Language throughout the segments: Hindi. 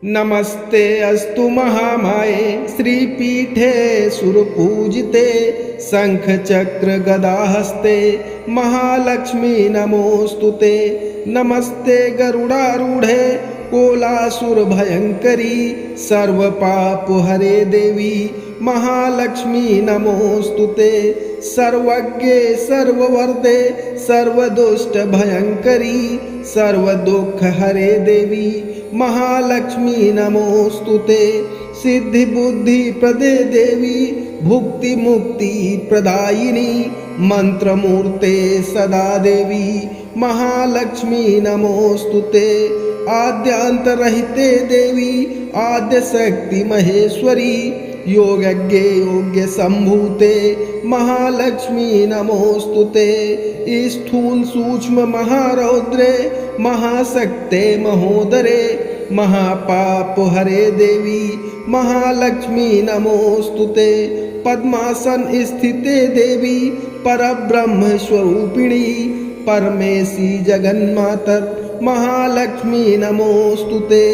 नमस्ते अस्तु महामाये श्रीपीठे सुरपूजिते शंखचक्र गदाहस्ते महालक्ष्मी नमोस्तुते। नमस्ते गरुडारूढ़े कोलासुर भयंकरी सर्वपापहरे देवी महालक्ष्मी नमोस्तुते। सर्वज्ञे सर्ववर्दे सर्वदुष्ट भयंकरी सर्वदुख हरे देवी महालक्ष्मी नमोस्तुते। सिद्धि बुद्धि प्रदे देवी भुक्ति मुक्ति प्रदायिनी मंत्र मूर्ते सदा देवी महालक्ष्मी नमोस्तुते। आद्यांत रहिते देवी आद्य शक्ति महेश्वरी योगज्ञे योग्य संभूते महालक्ष्मी नमोस्तुते। स्थूल सूक्ष्म महारौद्रे महाशक्ते महोदरे महापाप हरे देवी महालक्ष्मी नमोस्तुते। पद्मासन स्थिते देवी परब्रह्म स्वरूपिणी परमेशी जगन्मातर महालक्ष्मी नमोस्तुते।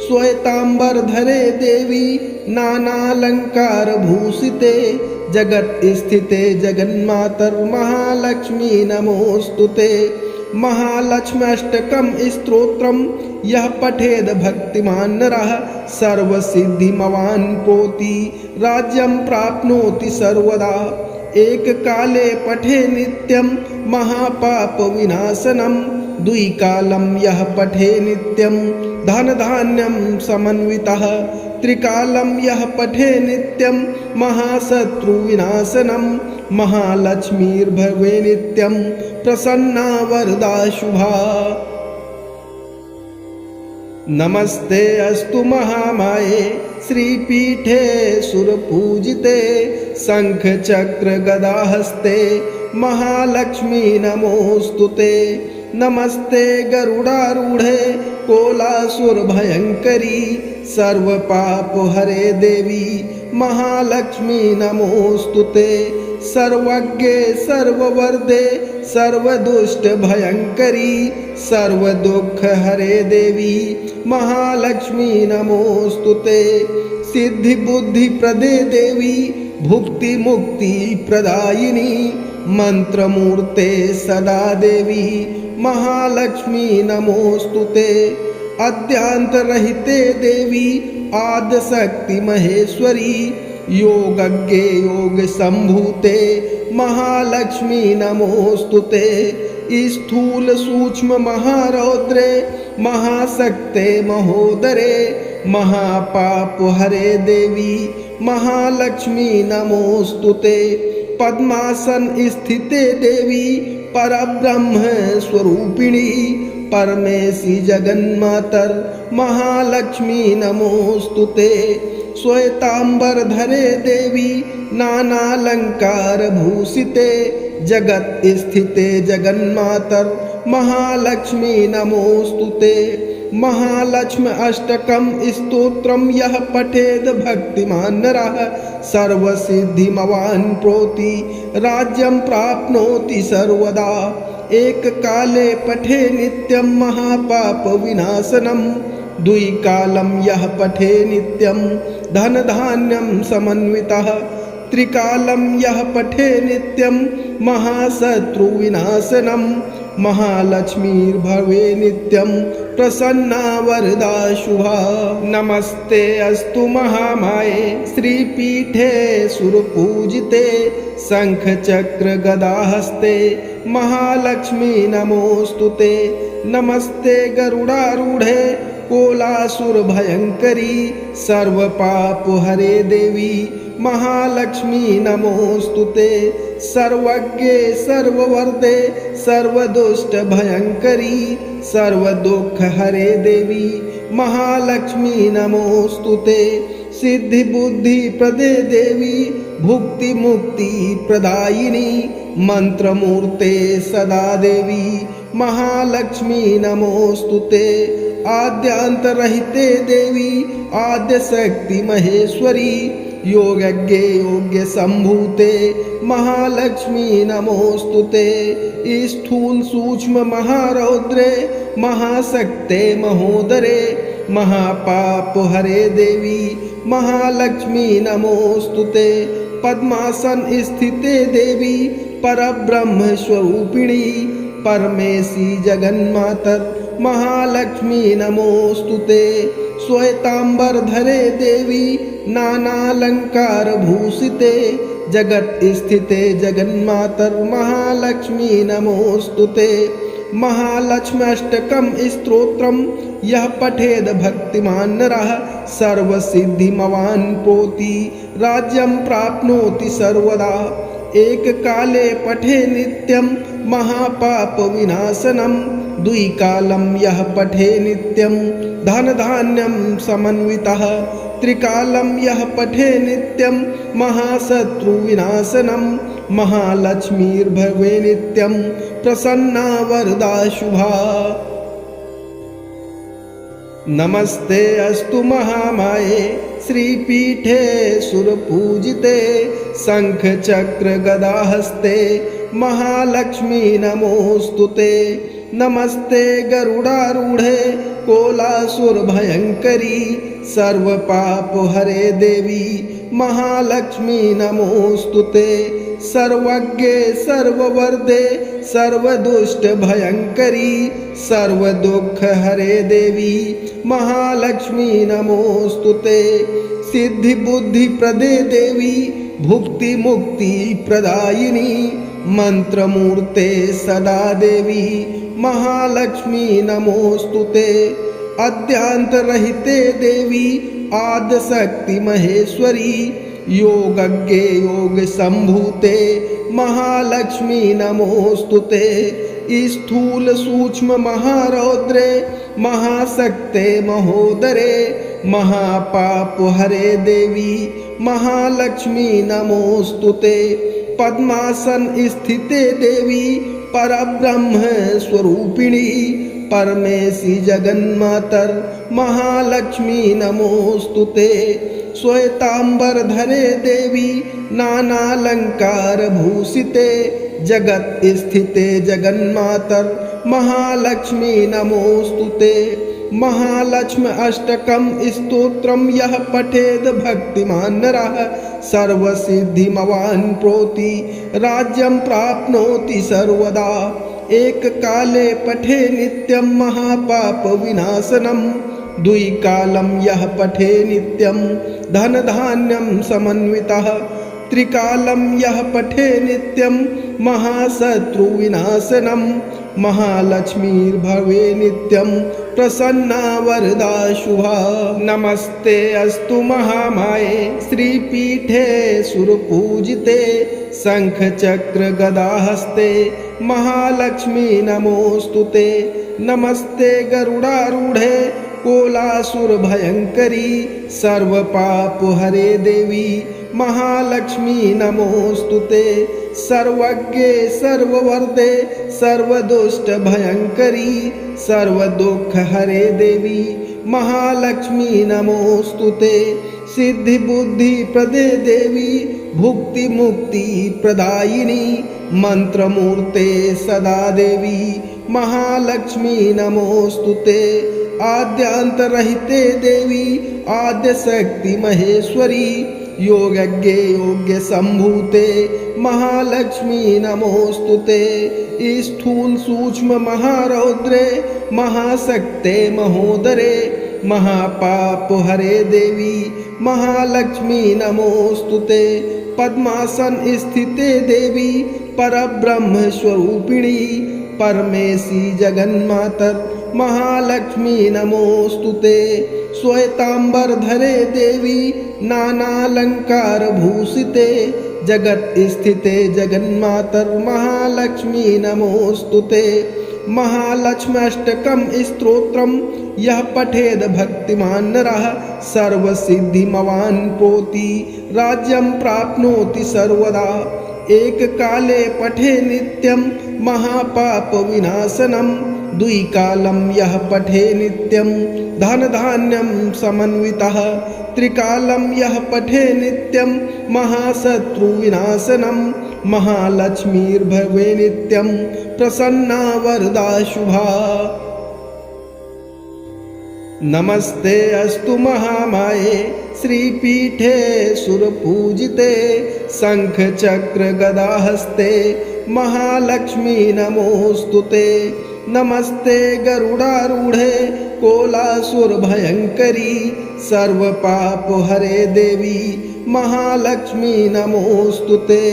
श्वेतांबर धरे देवी नानालंकार भूषिते जगत स्थिते जगन्मातर महालक्ष्मी नमोस्तुते। महालक्ष्म्यष्टकम स्तोत्रम यह पठेद भक्तिमान नरः सर्वसिद्धिमवान् प्रोति राज्यं प्राप्नोति सर्वदा। एक काले पठे नित्यं महापाप विनाशनम द्विकालं यह पठे नित्यं धन धान्यं समन्वितः। त्रिकालं यह पठे नित्यं महाशत्रु विनाशनम महालक्ष्मीर्भवे नित्यं प्रसन्ना वरदा शुभा। नमस्ते अस्तु महामाये श्रीपीठे सुरपूजिते शंख चक्र गदाहस्ते महालक्ष्मी नमोस्तुते। नमस्ते गरुडारूढ़े कोलासुर भयंकरी सर्वपाप हरे देवी महालक्ष्मी नमोस्तुते। सर्वज्ञे सर्ववर्दे सर्वदुष्ट भयंकरी सर्वदुख हरे देवी महालक्ष्मी नमोस्तुते। सिद्धि बुद्धि प्रदे देवी भुक्ति मुक्ति प्रदायिनी मंत्र मूर्ते सदा देवी महालक्ष्मी नमोस्तुते। अद्यांत रहिते देवी आद्य शक्ति महेश्वरी योगज्ञे योग संभूते महालक्ष्मी नमोस्तुते। स्थूल सूक्ष्म महारौद्रे महाशक्ते महोदरे महापाप हरे देवी महालक्ष्मी नमोस्तुते। पद्मासन स्थिते देवी परब्रह्म स्वरूपिणी परमेशी जगन्मातर महालक्ष्मी नमोस्तुते। श्वेतांबर धरे देवी नानालंकार भूषिते जगत स्थिते जगन्मातर महालक्ष्मी नमोस्तुते। महालक्ष्मी अष्टकम स्तोत्रम यह पठेद भक्तिमान नरः सर्वसिद्धिमवान् प्रोति राज्यं प्राप्नोति सर्वदा। एक काले पठे नित्यं महापाप विनाशनम द्विकालं यह पठे नित्यं धन धान्यं समन्वितः। त्रिकालं यह पठे नित्यं महाशत्रु विनाशनम महालक्ष्मीर्भवे नित्यं प्रसन्ना वरदा शुभा। नमस्ते अस्तु महामाये श्रीपीठे सुरपूजिते शंख चक्र गदाहस्ते महालक्ष्मी नमोस्तुते। नमस्ते गरुडारूढ़े कोलासुर भयंकरी सर्वपाप हरे देवी महालक्ष्मी नमोस्तुते। सर्वज्ञे सर्ववर्दे सर्वदुष्ट भयंकरी सर्वदुख हरे देवी महालक्ष्मी नमोस्तुते। सिद्धि बुद्धि प्रदे देवी भुक्ति मुक्ति प्रदायिनी मंत्र मूर्ते सदा देवी महालक्ष्मी नमोस्तुते। आद्यांत रहिते देवी आद्य शक्ति महेश्वरी योगज्ञे योग्य संभूते महालक्ष्मी नमोस्तुते। स्थूल सूक्ष्म महारौद्रे महाशक्ते महोदरे महापाप हरे देवी महालक्ष्मी नमोस्तुते। पद्मासन स्थिते देवी परब्रह्म स्वरूपिणी परमेशी जगन्मातर महालक्ष्मी नमोस्तुते। श्वेतांबर धरे देवी नानालंकार भूषिते जगत स्थिते जगन्मातर महालक्ष्मी नमोस्तुते। महालक्ष्म्यष्टकं स्तोत्रम यह पठेद भक्तिमान नरः सर्वसिद्धिमवान् प्रोति राज्यं प्राप्नोति सर्वदा। एक काले पठे नित्यं महापाप विनाशनम द्विकालं यह पठे नित्यं धन धान्यं समन्वितः। त्रिकालं यह पठे नित्यं महाशत्रु विनाशनम महालक्ष्मीर्भवे नित्यं प्रसन्ना वरदा शुभा। नमस्ते अस्तु महामाये श्रीपीठे सुरपूजिते शंख चक्र गदाहस्ते महालक्ष्मी नमोस्तुते। नमस्ते गरुडारूढ़े कोलासुर भयंकरी सर्व पाप हरे देवी महालक्ष्मी नमोस्तुते। सर्वज्ञे सर्ववर्दे सर्वदुष्ट भयंकरी सर्व दुख हरे देवी महालक्ष्मी नमोस्तुते। सिद्धि बुद्धि प्रदे देवी भुक्ति मुक्ति प्रदायिनी मंत्र मूर्ते सदा देवी महालक्ष्मी नमोस्तुते। अद्यांत रहिते देवी आद्य शक्ति महेश्वरी योगज्ञे योग संभूते महालक्ष्मी नमोस्तुते। स्थूल सूक्ष्म महारौद्रे महाशक्ते महोदरे महापाप हरे देवी महालक्ष्मी नमोस्तुते। पद्मासन स्थिते देवी परब्रह्म स्वरूपिणी परमेशी जगन्मातर महालक्ष्मी नमोस्तुते। श्वेतांबर धरे देवी नानालंकार भूषिते जगत स्थिते जगन्मातर महालक्ष्मी नमोस्तुते। महालक्ष्मी अष्टकं स्तोत्रम यह पठेद भक्तिमान नरः सर्वसिद्धिमवान् प्रोति राज्यं प्राप्नोति सर्वदा। एक काले पठे नित्यं महापाप विनाशनम द्विकालं यह पठे नित्यं धन धान्यं समन्वितः। त्रिकालं यह पठे नित्यं महाशत्रु विनाशनम महालक्ष्मीर्भवे नित्यं प्रसन्ना वरदा शुभा। नमस्ते अस्तु महामाये श्रीपीठे सुरपूजिते शंख चक्र गदाहस्ते महालक्ष्मी नमोस्तुते। नमस्ते गरुडारूढ़े कोलासुर भयंकरी सर्व पाप हरे देवी महालक्ष्मी नमोस्तुते। सर्वज्ञे सर्ववर्दे सर्वदुष्ट भयंकरी सर्व दुख हरे देवी महालक्ष्मी नमोस्तुते। सिद्धि बुद्धि प्रदे देवी भुक्ति मुक्ति प्रदायिनी मंत्र मूर्ते सदा देवी महालक्ष्मी नमोस्तुते। आद्यांत रहिते देवी आद्य शक्ति महेश्वरी योगज्ञे योग्य संभूते महालक्ष्मी नमोस्तुते। स्थूल सूक्ष्म महारौद्रे महाशक्ते महोदरे महापाप हरे देवी महालक्ष्मी नमोस्तुते। पद्मासन स्थिते देवी परब्रह्म स्वरूपिणी परमेशी जगन्मातर महालक्ष्मी नमोस्तुते। श्वेतांबर धरे देवी नानालंकार भूषिते जगत स्थिते जगन्मातर महालक्ष्मी नमोस्तुते। महालक्ष्म्यष्टकं स्तोत्रम यह पठेद भक्तिमान नरः सर्वसिद्धिमवान् प्रोति राज्यं प्राप्नोति सर्वदा। एक काले पठे नित्यं महापाप विनाशनम द्विकालं यह पठे नित्यं धन धान्यं समन्वितः। त्रिकालं यह पठे नित्यं महाशत्रु विनाशनम महालक्ष्मीर्भवे नित्यं प्रसन्ना वरदा शुभा। नमस्ते अस्तु महामाये श्रीपीठे सुरपूजिते शंख चक्र गदाहस्ते महालक्ष्मी नमोस्तुते। नमस्ते गरुडारूढ़े कोलासुर भयंकरी सर्वपाप हरे देवी महालक्ष्मी नमोस्तुते।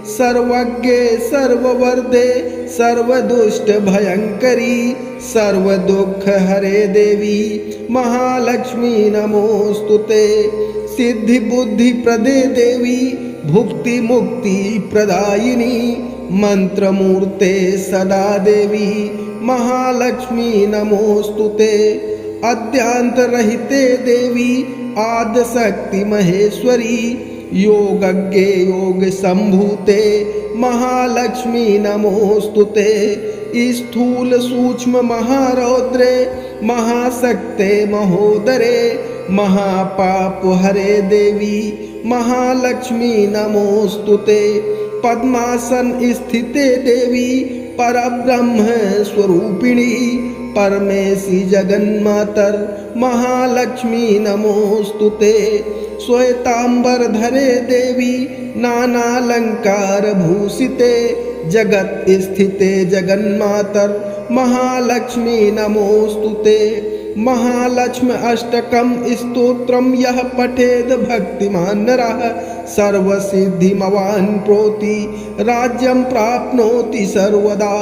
सर्वज्ञे सर्ववर्दे सर्वदुष्ट भयंकरी सर्वदुःख हरे देवी महालक्ष्मी नमोस्तुते। सिद्धि बुद्धि प्रदे देवी भुक्ति मुक्ति प्रदायिनी मंत्रमूर्ते सदा देवी महालक्ष्मी नमोस्तुते। अद्यांत रहिते देवी आद्यशक्ति महेश्वरी योगज्ञे योग संभूते महालक्ष्मी नमोस्तुते। स्थूल सूक्ष्म महारौद्रे महाशक्ते महोदरे महापाप हरे देवी महालक्ष्मी नमोस्तुते। पद्मासन स्थिते देवी परब्रह्म स्वरूपिणी परमेशी जगन्मातर महालक्ष्मी नमोस्तुते। श्वेतांबर धरे देवी नानालंकार भूषिते जगत स्थिते जगन्मातर महालक्ष्मी नमोस्तुते। महालक्ष्मी अष्टकम स्तोत्रम यह पठेद भक्तिमान नरः सर्वसिद्धिमवान् प्रोति राज्यं प्राप्नोति सर्वदा।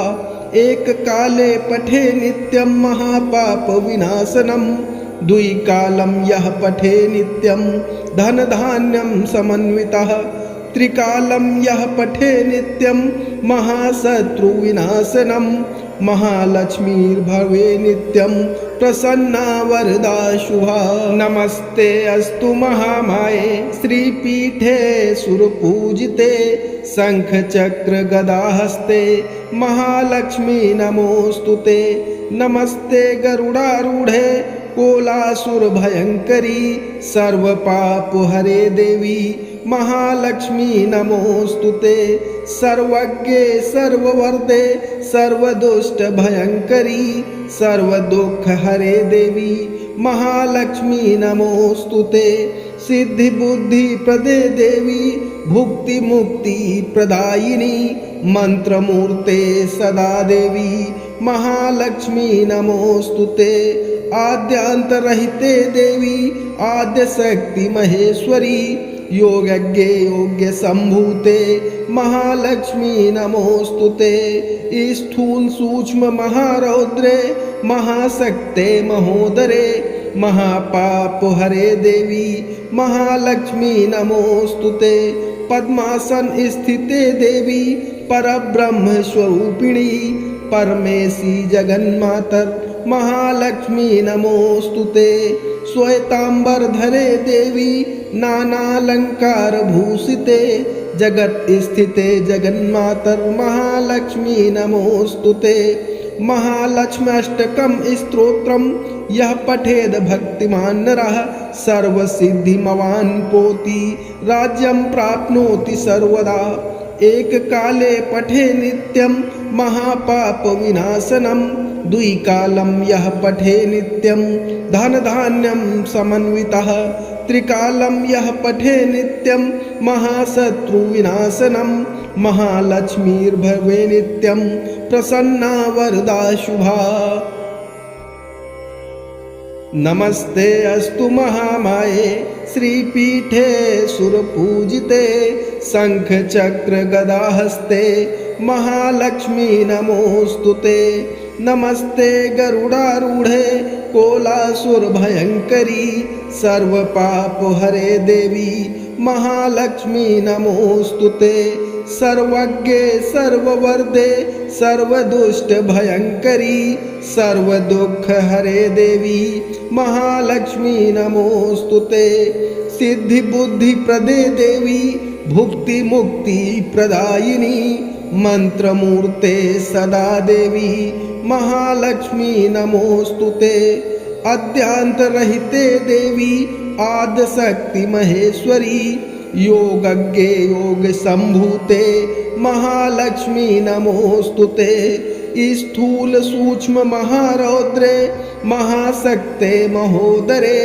एक काले पठे नित्यं महापाप विनाशनम् द्विकालं यः पठे नित्यं धन धान्यं समन्वितः। त्रिकालं यः पठे नित्यं महाशत्रु विनाशनम् महालक्ष्मीर्भवे नित्यं प्रसन्ना वरदा शुभा। नमस्ते अस्तु महामाये श्रीपीठे सुरपूजिते शंख चक्र गदाहस्ते महालक्ष्मी नमोस्तुते। नमस्ते गरुडारूढ़े कोलासुर भयंकरी सर्वपाप हरे देवी महालक्ष्मी नमोस्तुते। सर्वज्ञे सर्ववर्दे सर्वदुष्ट भयंकरी सर्वदुःख हरे देवी महालक्ष्मी नमोस्तुते। सिद्धि बुद्धि प्रदे देवी भुक्ति मुक्ति प्रदायिनी मंत्रमूर्ते सदा देवी महालक्ष्मी नमोस्तुते। आद्यांत रहिते देवी आद्य शक्ति महेश्वरी योगज्ञे योग्य संभूते महालक्ष्मी नमोस्तुते। स्थूल सूक्ष्म महारौद्रे महाशक्ते महोदरे महापाप हरे देवी महालक्ष्मी नमोस्तुते। पद्मासन स्थिते देवी परब्रह्म स्वरूपिणी परमेशी जगन्मातर महालक्ष्मी नमोस्तुते। श्वेतांबर धरे देवी नानालंकार भूषिते जगत स्थिते जगन्मातर महालक्ष्मी नमोस्तुते। महालक्ष्मी अष्टकम स्तोत्रम यह पठेद भक्तिमान नरः सर्वसिद्धिमवान् प्रोति राज्यं प्राप्नोति सर्वदा। एक काले पठे नित्यं महापाप विनाशनम् द्विकालं यः पठे नित्यं धन धान्यं समन्वितः। त्रिकालं यः पठे नित्यं महाशत्रु विनाशनम् महालक्ष्मीर्भवे नित्यं प्रसन्ना वरदा शुभा। नमस्ते अस्तु महामाये श्रीपीठे सुरपूजिते शंख चक्र गदाहस्ते महालक्ष्मी नमोस्तुते। नमस्ते गरुडारूढ़े कोलासुर भयंकरी सर्वपाप हरे देवी महालक्ष्मी नमोस्तुते। सर्वज्ञे सर्ववर्दे सर्वदुष्ट भयंकरी सर्वदुःख हरे देवी महालक्ष्मी नमोस्तुते। सिद्धि बुद्धि प्रदे देवी भुक्ति मुक्ति प्रदायिनी मंत्रमूर्ते सदा देवी महालक्ष्मी नमोस्तुते। अद्यांत रहिते देवी आद्यशक्ति महेश्वरी योगज्ञे योग संभूते महालक्ष्मी नमोस्तुते। स्थूल सूक्ष्म महारौद्रे महाशक्ते महोदरे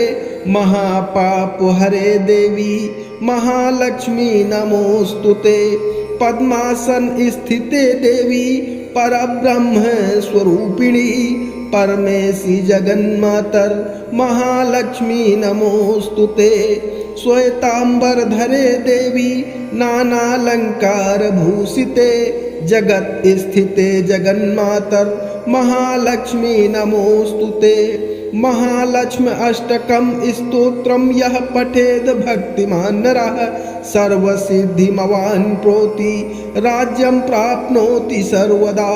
महापाप हरे देवी महालक्ष्मी नमोस्तुते। पद्मासन स्थिते देवी परब्रह्म स्वरूपिणी परमेशी जगन्मातर महालक्ष्मी नमोस्तुते। श्वेतांबर धरे देवी नानालंकार भूषिते जगत स्थिते जगन्मातर महालक्ष्मी नमोस्तुते। महालक्ष्मी अष्टकम स्तोत्रम यः पठेद भक्तिमान नरः सर्वसिद्धिमवान् प्रोति राज्यं प्राप्नोति सर्वदा।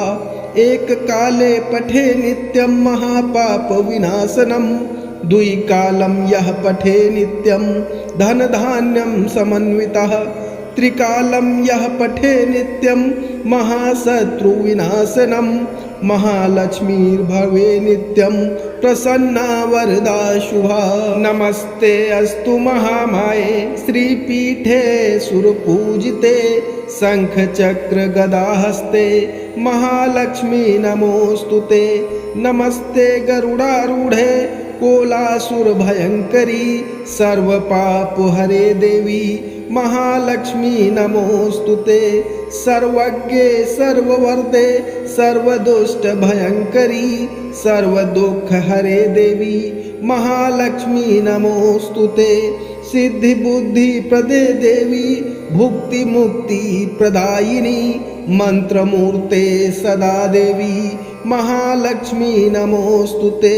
एक काले पठे नित्यं महापाप विनाशनम् द्विकालं यः पठे नित्यं धन धान्यं समन्वितः त्रिकालं यः पठे नित्यं महाशत्रु विनाशनम् महालक्ष्मीर्भवे नित्यं प्रसन्ना वरदा शुभा। नमस्ते अस्तु महामाये श्रीपीठे सुरपूजिते शंख चक्र गदाहस्ते महालक्ष्मी नमोस्तुते। नमस्ते गरुडारूढ़े कोलासुर भयंकरी सर्वपाप हरे देवी महालक्ष्मी नमोस्तुते। सर्वज्ञे सर्ववर्दे सर्वदुष्ट भयंकरी सर्वदुःख हरे देवी महालक्ष्मी नमोस्तुते। सिद्धि बुद्धि प्रदे देवी भुक्ति मुक्ति प्रदायिनी मंत्र मूर्ते सदा देवी महालक्ष्मी नमोस्तुते।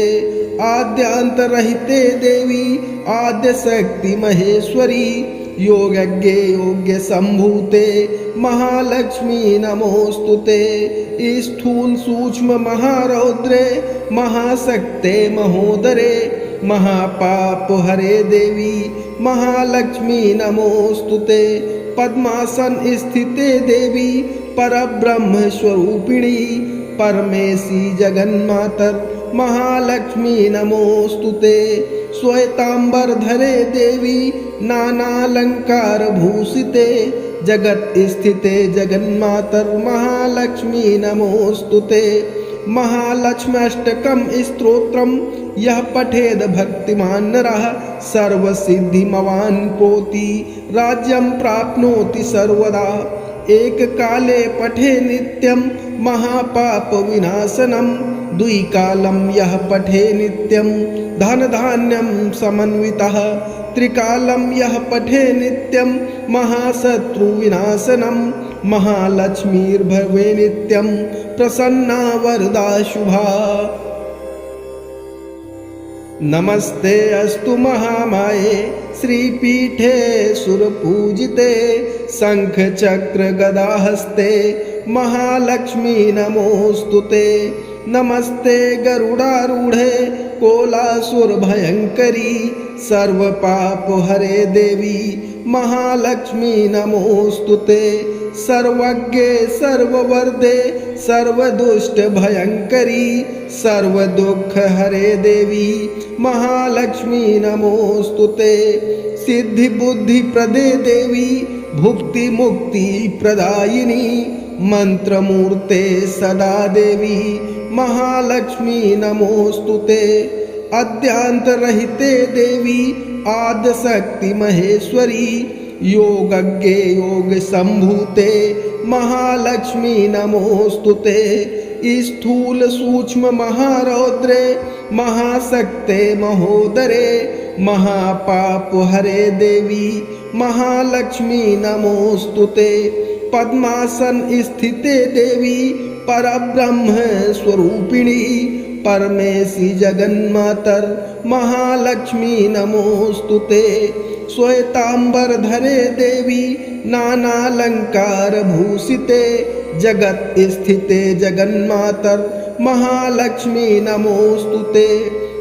आद्यांत रहिते देवी आद्य शक्ति महेश्वरी योगज्ञे योग्य संभूते महालक्ष्मी नमोस्तुते। स्थूल सूक्ष्म महारौद्रे महाशक्ते महोदरे महापाप हरे देवी महालक्ष्मी नमोस्तुते। पद्मासन स्थिते देवी परब्रह्म स्वरूपिणी परमेशी जगन्मातर महालक्ष्मी नमोस्तुते। श्वेतांबर धरे देवी नानालंकार भूषिते जगत स्थिते जगन्मातर महालक्ष्मी नमोस्तुते। महालक्ष्म्यष्टकम स्तोत्रम यः पठेद भक्तिमान नरः सर्वसिद्धिमवान् प्रोति राज्यं प्राप्नोति सर्वदा। एक काले पठे नित्यं महापाप विनाशनम् द्विकालं यः पठे नित्यं धन धान्यं समन्वितः त्रिकालं यः पठे नित्यं महाशत्रु विनाशनम् महालक्ष्मीर्भवे नित्यं प्रसन्ना वरदा शुभा। नमस्ते अस्तु महामाये श्रीपीठे सुरपूजिते शंख चक्र गदाहस्ते महालक्ष्मी नमोस्तुते। नमस्ते गरुडारूढ़े कोलासुर भयंकरी सर्वपाप हरे देवी महालक्ष्मी नमोस्तुते। सर्वज्ञे सर्ववर्दे सर्वदुष्ट भयंकरी सर्वदुःख हरे देवी महालक्ष्मी नमोस्तुते। सिद्धि बुद्धि प्रदे देवी भुक्ति मुक्ति प्रदायिनी मंत्र मूर्ते सदा देवी महालक्ष्मी नमोस्तुते। अद्यांत रहिते देवी आद्य शक्ति महेश्वरी योगज्ञे योग संभूते महालक्ष्मी नमोस्तुते। स्थूल सूक्ष्म महारौद्रे महाशक्ते महोदरे महापाप हरे देवी महालक्ष्मी नमोस्तुते। पद्मासन स्थिते देवी परब्रह्म स्वरूपिणी परमेशी जगन्मातर महालक्ष्मी नमोस्तुते। श्वेतांबर धरे देवी नानालंकार भूषिते जगत स्थिते जगन्मातर महालक्ष्मी नमोस्तुते।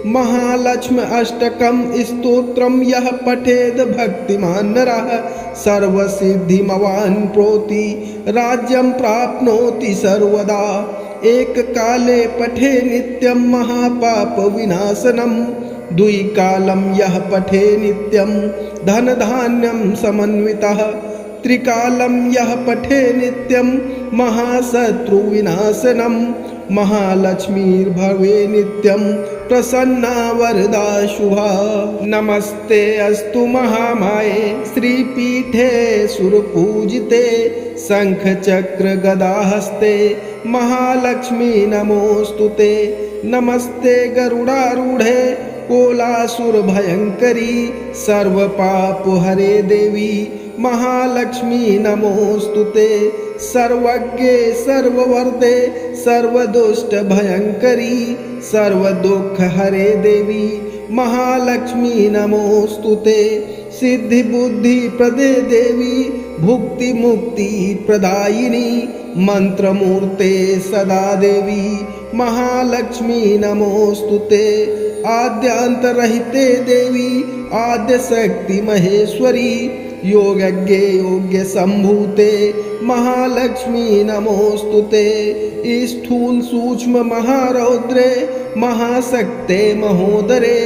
महालक्ष्मी अष्टकम स्तोत्रम यः पठेद भक्तिमान नरः सर्वसिद्धिमवान् प्रोति राज्यं प्राप्नोति सर्वदा। एक काले पठे नित्यं महापाप विनाशनम् द्विकालं यः पठे नित्यं धन धान्यं समन्वितः त्रिकालं यः पठे नित्यं महाशत्रुविनाशनं महालक्ष्मीर्भवे नित्यं प्रसन्ना वरदा शुभा। नमस्ते अस्तु महामाये श्रीपीठे सुरपूजिते शंख चक्र गदाहस्ते महालक्ष्मी नमोस्तुते। नमस्ते गरुडारूढे कोलासुर भयंकरी सर्वपाप हरे देवी महालक्ष्मी नमोस्तुते। सर्वज्ञे सर्ववर्दे सर्वदुष्ट भयंकरी सर्वदुःख हरे देवी महालक्ष्मी नमोस्तुते। सिद्धि बुद्धि प्रदे देवी भुक्ति मुक्ति प्रदायिनी मंत्रमूर्ते सदा देवी महालक्ष्मी नमोस्तुते। आद्यांत रहिते देवी आद्य शक्ति महेश्वरी योगज्ञे योग्य संभूते महालक्ष्मी नमोस्तुते। स्थूल सूक्ष्म महारौद्रे महाशक्ते महोदरे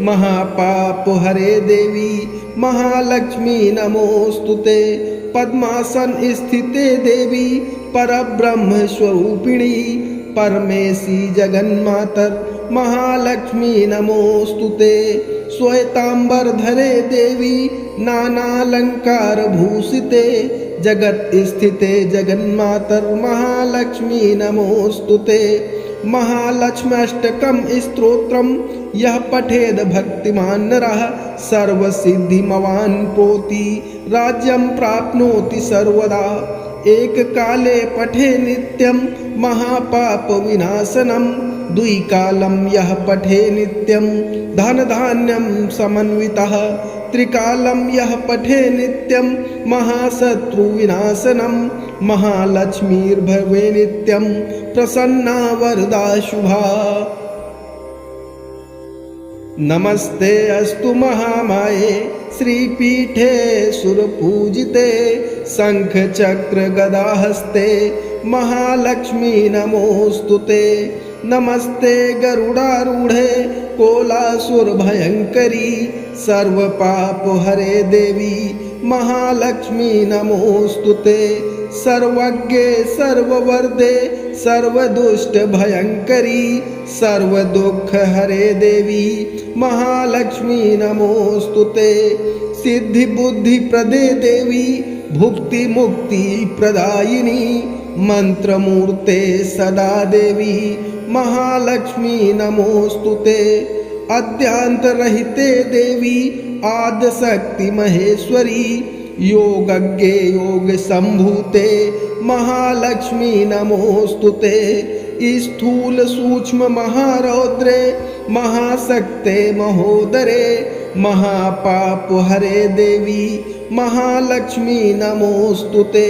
महापाप हरे देवी महालक्ष्मी नमोस्तुते। पद्मासन स्थिते देवी परब्रह्म स्वरूपिणी परमेशी जगन्मातर महालक्ष्मी नमोस्तुते। श्वेतांबर धरे देवी नानालंकार भूषिते जगत स्थिते जगन्मातर महालक्ष्मी नमोस्तुते। महालक्ष्म्यष्टकं स्तोत्रम यह पठेद भक्तिमान नरः सर्वसिद्धिमवान् प्रोति राज्यं प्राप्नोति सर्वदा। एक काले पठे नित्यं महापाप विनाशनम द्विकालं यः पठे नित्यं धन धान्यं समन्वितः। त्रिकालं यः पठे नित्यं महाशत्रु विनाशनम महालक्ष्मीर्भवे नित्यं प्रसन्ना वरदा शुभा। नमस्ते अस्तु महामाये श्रीपीठे सुरपूजिते शंख चक्र गदाहस्ते महालक्ष्मी नमोस्तुते। नमस्ते गरुडारूढे कोलासुर भयंकरी सर्वपाप हरे देवी महालक्ष्मी नमोस्तुते। सर्वज्ञे सर्ववर्दे सर्वदुष्ट भयंकरी सर्वदुःख हरे देवी महालक्ष्मी नमोस्तुते। सिद्धि बुद्धि प्रदे देवी भुक्ति मुक्ति प्रदायिनी मंत्रमूर्ते सदा देवी महालक्ष्मी नमोस्तुते। अद्यांत रहिते देवी आद्य शक्ति महेश्वरी योगज्ञे योग संभूते महालक्ष्मी नमोस्तुते। स्थूल सूक्ष्म महारौद्रे महाशक्ते महोदरे महापाप हरे देवी महालक्ष्मी नमोस्तुते।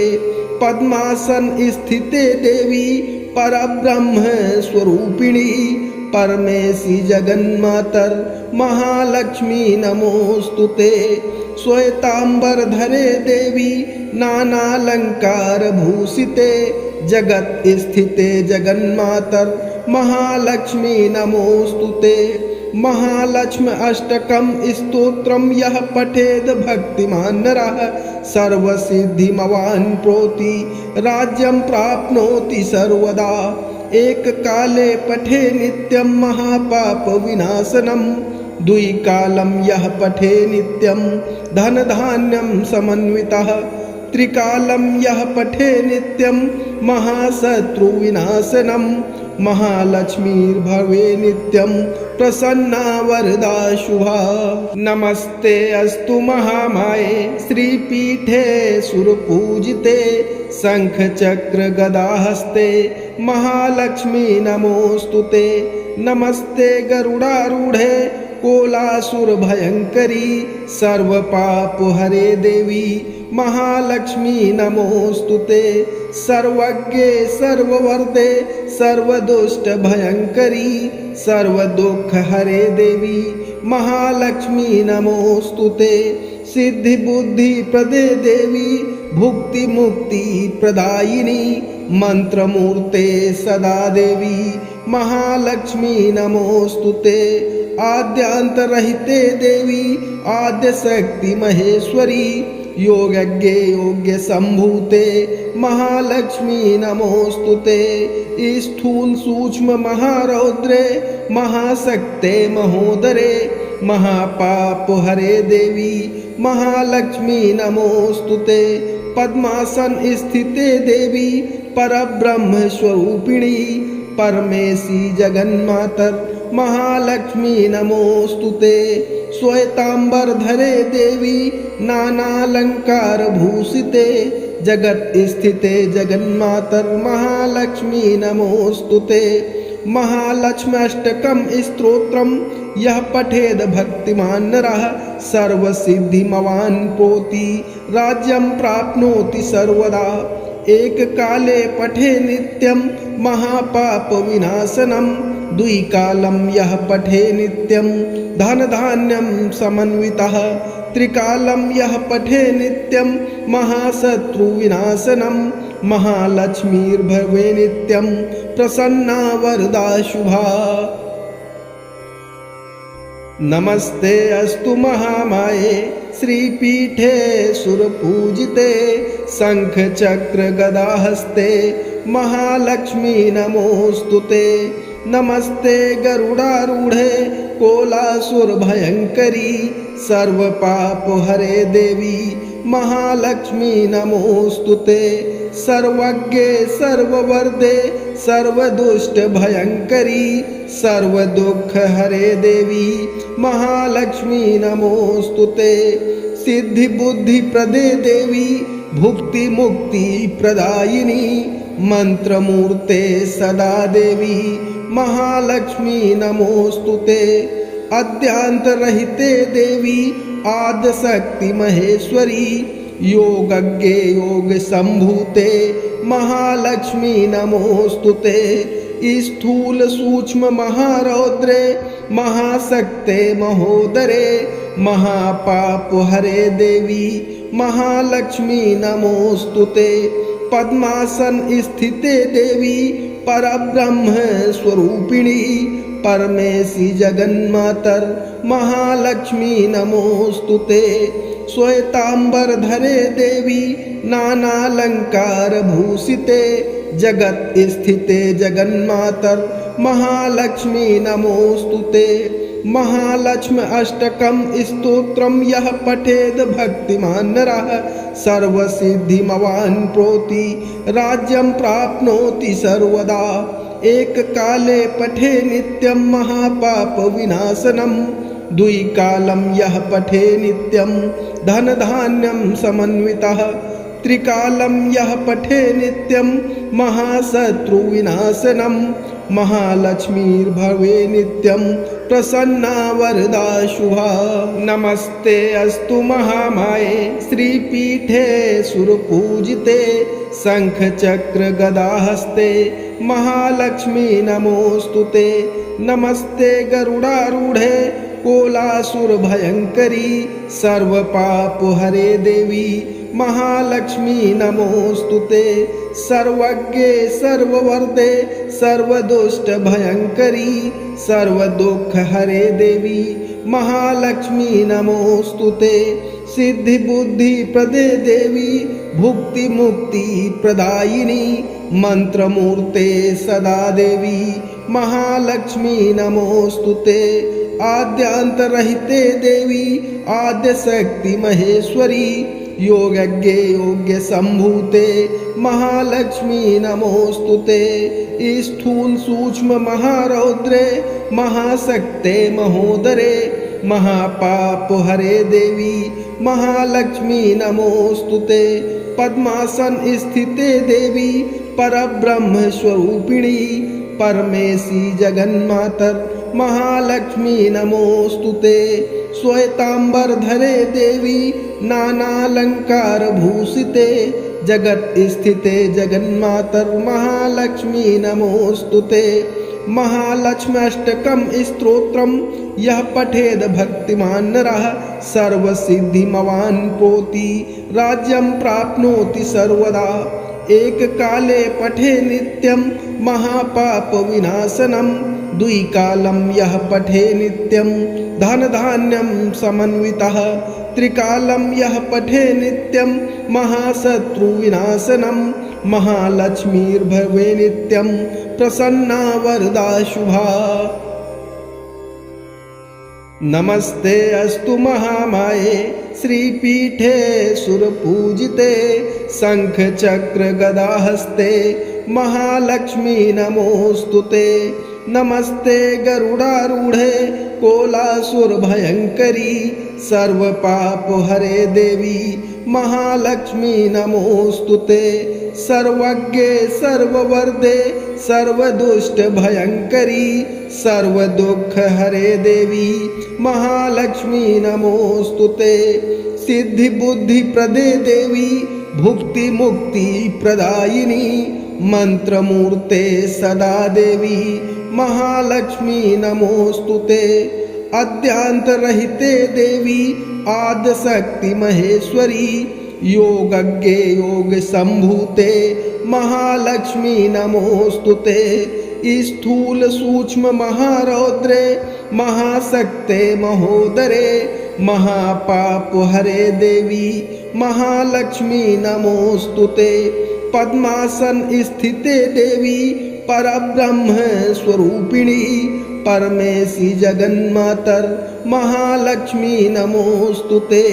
पद्मासन स्थिते देवी परब्रह्म स्वरूपिणी परमेशी जगन्मातर महालक्ष्मी नमोस्तुते। श्वेतांबर धरे देवी नानालंकार भूषिते जगत स्थिते जगन्मातर महालक्ष्मी नमोस्तुते। महालक्ष्मी अष्टकं स्तोत्रम यः पठेद भक्तिमान नरः सर्वसिद्धिमवान् प्रोति राज्यं प्राप्नोति सर्वदा। एक काले पठे नित्यं महापाप विनाशनम द्विकालं यः पठे नित्यं धन धान्यं समन्वितः। त्रिकालं यः पठे नित्यं महाशत्रु विनाशनम महालक्ष्मीर्भवे नित्यं प्रसन्ना वरदा शुभा। नमस्ते अस्तु महामाये श्रीपीठे सुरपूजिते शंख चक्र गदाहस्ते महालक्ष्मी नमोस्तुते। नमस्ते गरुडारूढे कोलासुर भयंकरी सर्वपाप हरे देवी महालक्ष्मी नमोस्तुते। सर्वज्ञे सर्ववर्दे सर्वदुष्ट भयंकरी सर्वदुःख हरे देवी महालक्ष्मी नमोस्तुते। सिद्धि बुद्धि प्रदे देवी भुक्ति मुक्ति प्रदायिनी मंत्रमूर्ते सदा देवी महालक्ष्मी नमोस्तुते। आद्यांत रहिते देवी आद्य शक्ति महेश्वरी योगज्ञे योग्य संभूते महालक्ष्मी नमोस्तुते स्थूल सूक्ष्म महारौद्रे महाशक्ते महोदरे महापाप हरे देवी महालक्ष्मी नमोस्तुते पद्मासन स्थिते देवी परब्रह्म स्वरूपिणी परमेशी जगन्मातर महालक्ष्मी नमोस्तुते श्वेतांबर धरे देवी नानालंकार भूषिते जगत स्थिते जगन्मातर महालक्ष्मी नमोस्तुते महालक्ष्मी अष्टकम स्तोत्रम यह पठेद भक्तिमान नरः सर्वसिद्धिमवान् प्रोति राज्यं प्राप्नोति सर्वदा एक काले पठे नित्यं महापाप विनाशनम द्विकालं यह पठे नित्यं धन धान्यं समन्वितः त्रिकालं यह पठे नित्यं महाशत्रु विनाशनम महालक्ष्मीर्भवे नित्यं प्रसन्ना वरदा शुभा। नमस्ते अस्तु महामाये श्रीपीठे सुरपूजिते शंख चक्र गदा हस्ते महालक्ष्मी नमोस्तुते नमस्ते गरुडारूढ़े कोलासुर भयंकरी सर्व पाप हरे देवी महालक्ष्मी नमोस्तुते सर्वज्ञे सर्ववर्दे सर्वदुष्ट भयंकरी सर्व दुख हरे देवी महालक्ष्मी नमोस्तुते सिद्धि बुद्धि प्रदे देवी भुक्ति मुक्ति प्रदायिनी मंत्र मूर्ते सदा देवी महालक्ष्मी नमोस्तुते अद्यांत रहिते देवी आद्य शक्ति महेश्वरी योगज्ञे योग संभूते महालक्ष्मी नमोस्तुते स्थूल सूक्ष्म महारौद्रे महाशक्ते महोदरे महापाप हरे देवी महालक्ष्मी नमोस्तुते पद्मासन स्थिते देवी परब्रह्म स्वरूपिणी परमेशी जगन्मातर महालक्ष्मी नमोस्तुते श्वेतांबर धरे देवी नानालंकार भूषिते जगत स्थिते जगन्मातर महालक्ष्मी नमोस्तुते महालक्ष्मी अष्टकम स्तोत्रम यह पठेद भक्तिमान नरः सर्वसिद्धिमवान् प्रोति राज्यं प्राप्नोति सर्वदा एक काले पठे नित्यं महापाप विनाशनम द्विकालं यह पठे नित्यं धन धान्यं समन्वितः त्रिकालं यह पठे नित्यं महाशत्रु विनाशनम महालक्ष्मीर्भवे नित्यं प्रसन्ना वरदा शुभा। नमस्ते अस्तु महामाये श्रीपीठे सुरपूजिते शंख चक्र गदा हस्ते महालक्ष्मी नमोस्तुते नमस्ते गरुडारूढ़े कोलासुर भयंकरी सर्व पाप हरे देवी महालक्ष्मी नमोस्तुते सर्वज्ञे सर्ववर्दे सर्वदुष्ट भयंकरी सर्व दुख हरे देवी महालक्ष्मी नमोस्तुते सिद्धि बुद्धि प्रदे देवी भुक्ति मुक्ति प्रदायिनी मंत्र मूर्ते सदा देवी महालक्ष्मी नमोस्तुते आद्यांत रहिते देवी आद्य शक्ति महेश्वरी योगज्ञे योग्य संभूते महालक्ष्मी नमोस्तुते स्थूल सूक्ष्म महारौद्रे महाशक्ते महोदरे महापाप हरे देवी महालक्ष्मी नमोस्तुते पद्मासन स्थिते देवी परब्रह्म स्वरूपिणी परमेशी जगन्मातर महालक्ष्मी नमोस्तुते श्वेतांबर धरे देवी नानालंकार भूषिते जगत स्थिते जगन्मातर महालक्ष्मी नमोस्तुते महालक्ष्मी अष्टकम स्तोत्रम यह पठेद भक्तिमान नरः सर्वसिद्धिमवान् प्रोति राज्यं प्राप्नोति सर्वदा एक काले पठे नित्यं महापाप विनाशनम द्विकालं यः पठे नित्यं धनधान्यं समन्वितः त्रिकालं यः पठे नित्यं महाशत्रुविनाशनं महालक्ष्मीर्भवे नित्यं प्रसन्ना वरदा शुभा। नमस्ते अस्तु महामाये श्रीपीठे सुरपूजिते शंख चक्र गदाहस्ते महालक्ष्मी नमोस्तुते। नमस्ते गरुडारूढ़े कोलासुर भयंकरी सर्वपाप हरे देवी महालक्ष्मी नमोस्तुते। सर्वज्ञे सर्ववर्दे सर्वदुष्ट भयंकरी सर्वदुःख हरे देवी महालक्ष्मी नमोस्तुते। सिद्धि बुद्धि प्रदे देवी भुक्ति मुक्ति प्रदायिनी मंत्रमूर्ते सदा देवी महालक्ष्मी नमोस्तुते। अद्यांत रहिते देवी आद्यशक्ति महेश्वरी योगज्ञे योग संभूते महालक्ष्मी नमोस्तुते। स्थूल सूक्ष्म महारौद्रे महाशक्ते महोदरे महापाप हरे देवी महालक्ष्मी नमोस्तुते। पद्मासन स्थिते देवी परब्रह्म स्वरूपिणी परमेशी जगन्मातर महालक्ष्मी नमोस्तुते।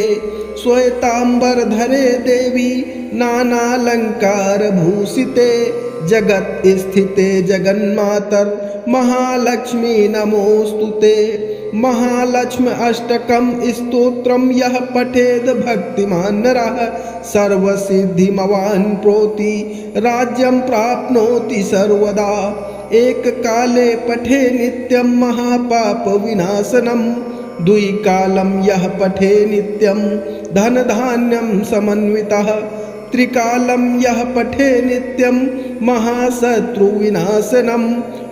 श्वेतांबर धरे देवी नानालंकार भूषिते जगत स्थिते जगन्मातर महालक्ष्मी नमोस्तुते। महालक्ष्मी अष्टकम स्तोत्रम यः पठेद भक्तिमान नरः सर्वसिद्धिमवान् प्रोति राज्यं प्राप्नोति सर्वदा। एक काले पठे नित्यं महापाप विनाशनम द्विकालं यः पठे नित्यं धनधान्यं समन्वितः त्रिकालं यः पठे नित्यं महाशत्रुविनाशनं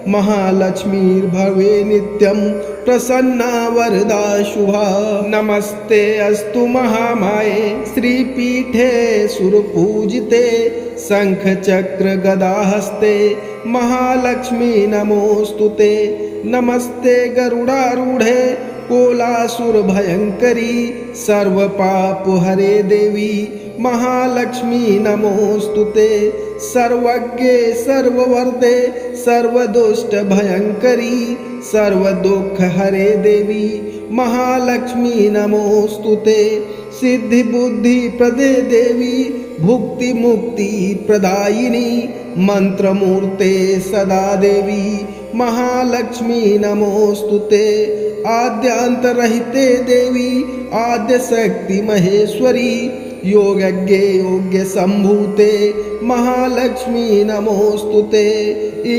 महालक्ष्मीर्भवे नित्यं प्रसन्ना वरदा शुभा। नमस्ते अस्तु महामाये श्रीपीठे सुरपूजिते शंख चक्र गदाहस्ते महालक्ष्मी नमोस्तुते। नमस्ते गरुडारूढ़े कोलासुर भयंकरी सर्वपाप हरे देवी महालक्ष्मी नमोस्तुते। सर्वज्ञे सर्ववर्दे सर्वदुष्ट भयंकरी सर्वदुःख हरे देवी महालक्ष्मी नमोस्तुते। सिद्धि बुद्धि प्रदे देवी भुक्ति मुक्ति प्रदायिनी मंत्रमूर्ते सदा देवी महालक्ष्मी नमोस्तुते। आद्यांत रहिते देवी आद्य शक्ति महेश्वरी योगज्ञे योग्य संभूते महालक्ष्मी नमोस्तुते।